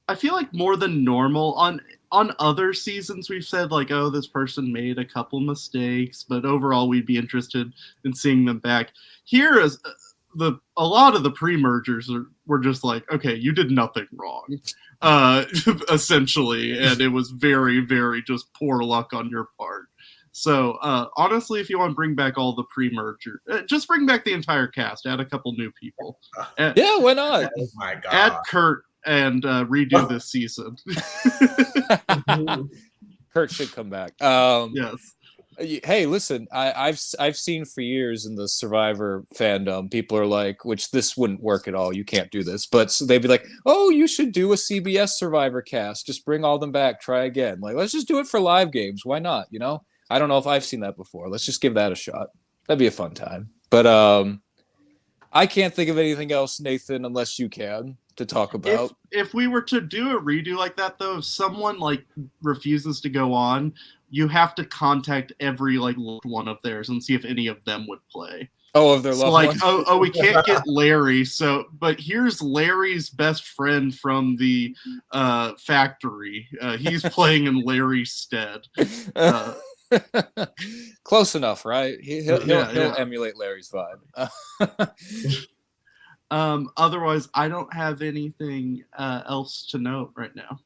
I feel like more than normal on other seasons we've said oh, this person made a couple mistakes, but overall we'd be interested in seeing them back. Here is a lot of the pre-mergers were just like, okay, you did nothing wrong, essentially, and it was very, very just poor luck on your part. So honestly, if you want to bring back all the pre-merger, just bring back the entire cast, add a couple new people. Yeah, why not? Oh my God. and redo this season. Kurt should come back. Yes. Hey, listen, I've seen for years in the Survivor fandom, people are like, which this wouldn't work at all. You can't do this, but so they'd be like, "Oh, you should do a CBS Survivor cast. Just bring all them back. Try again. Like, let's just do it for live games. Why not? You know, I don't know if I've seen that before. Let's just give that a shot. That'd be a fun time." But I can't think of anything else, Nathan, unless you can to talk about. If we were to do a redo like that, though, if someone like refuses to go on, you have to contact every like one of theirs and see if any of them would play. Oh, of their loved like, ones? we can't get Larry. So, but here's Larry's best friend from the factory. He's playing in Larry's stead. Close enough, right? He'll emulate Larry's vibe. Otherwise, I don't have anything else to note right now.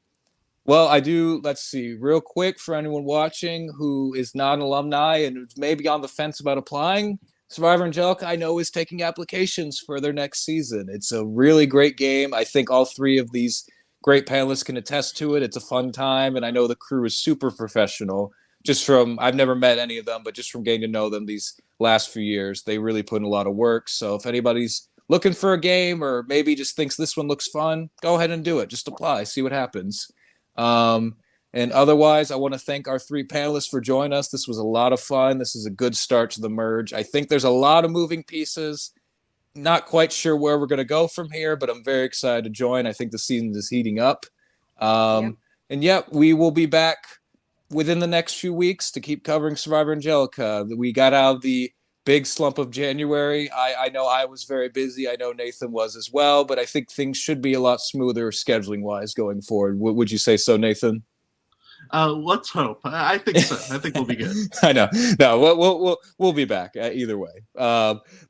Well, I do. Let's see, real quick, for anyone watching who is not an alumni and who's maybe on the fence about applying, Survivor Angelica, I know, is taking applications for their next season. It's a really great game. I think all three of these great panelists can attest to it. It's a fun time, and I know the crew is super professional. Just from, I've never met any of them, but just from getting to know them these last few years, they really put in a lot of work. So if anybody's looking for a game or maybe just thinks this one looks fun, go ahead and do it. Just apply, see what happens. And otherwise, I want to thank our three panelists for joining us. This was a lot of fun. This is a good start to the merge. I think there's a lot of moving pieces. Not quite sure where we're going to go from here, but I'm very excited to join. I think the season is heating up. And yeah, we will be back within the next few weeks to keep covering Survivor Angelica. We got out of the big slump of January. I know I was very busy. I know Nathan was as well, but I think things should be a lot smoother scheduling wise going forward. Would you say so, Nathan? Let's hope. I think so. I think we'll be good. I know. No, we'll be back either way.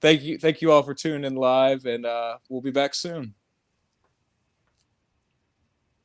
Thank you all for tuning in live, and we'll be back soon.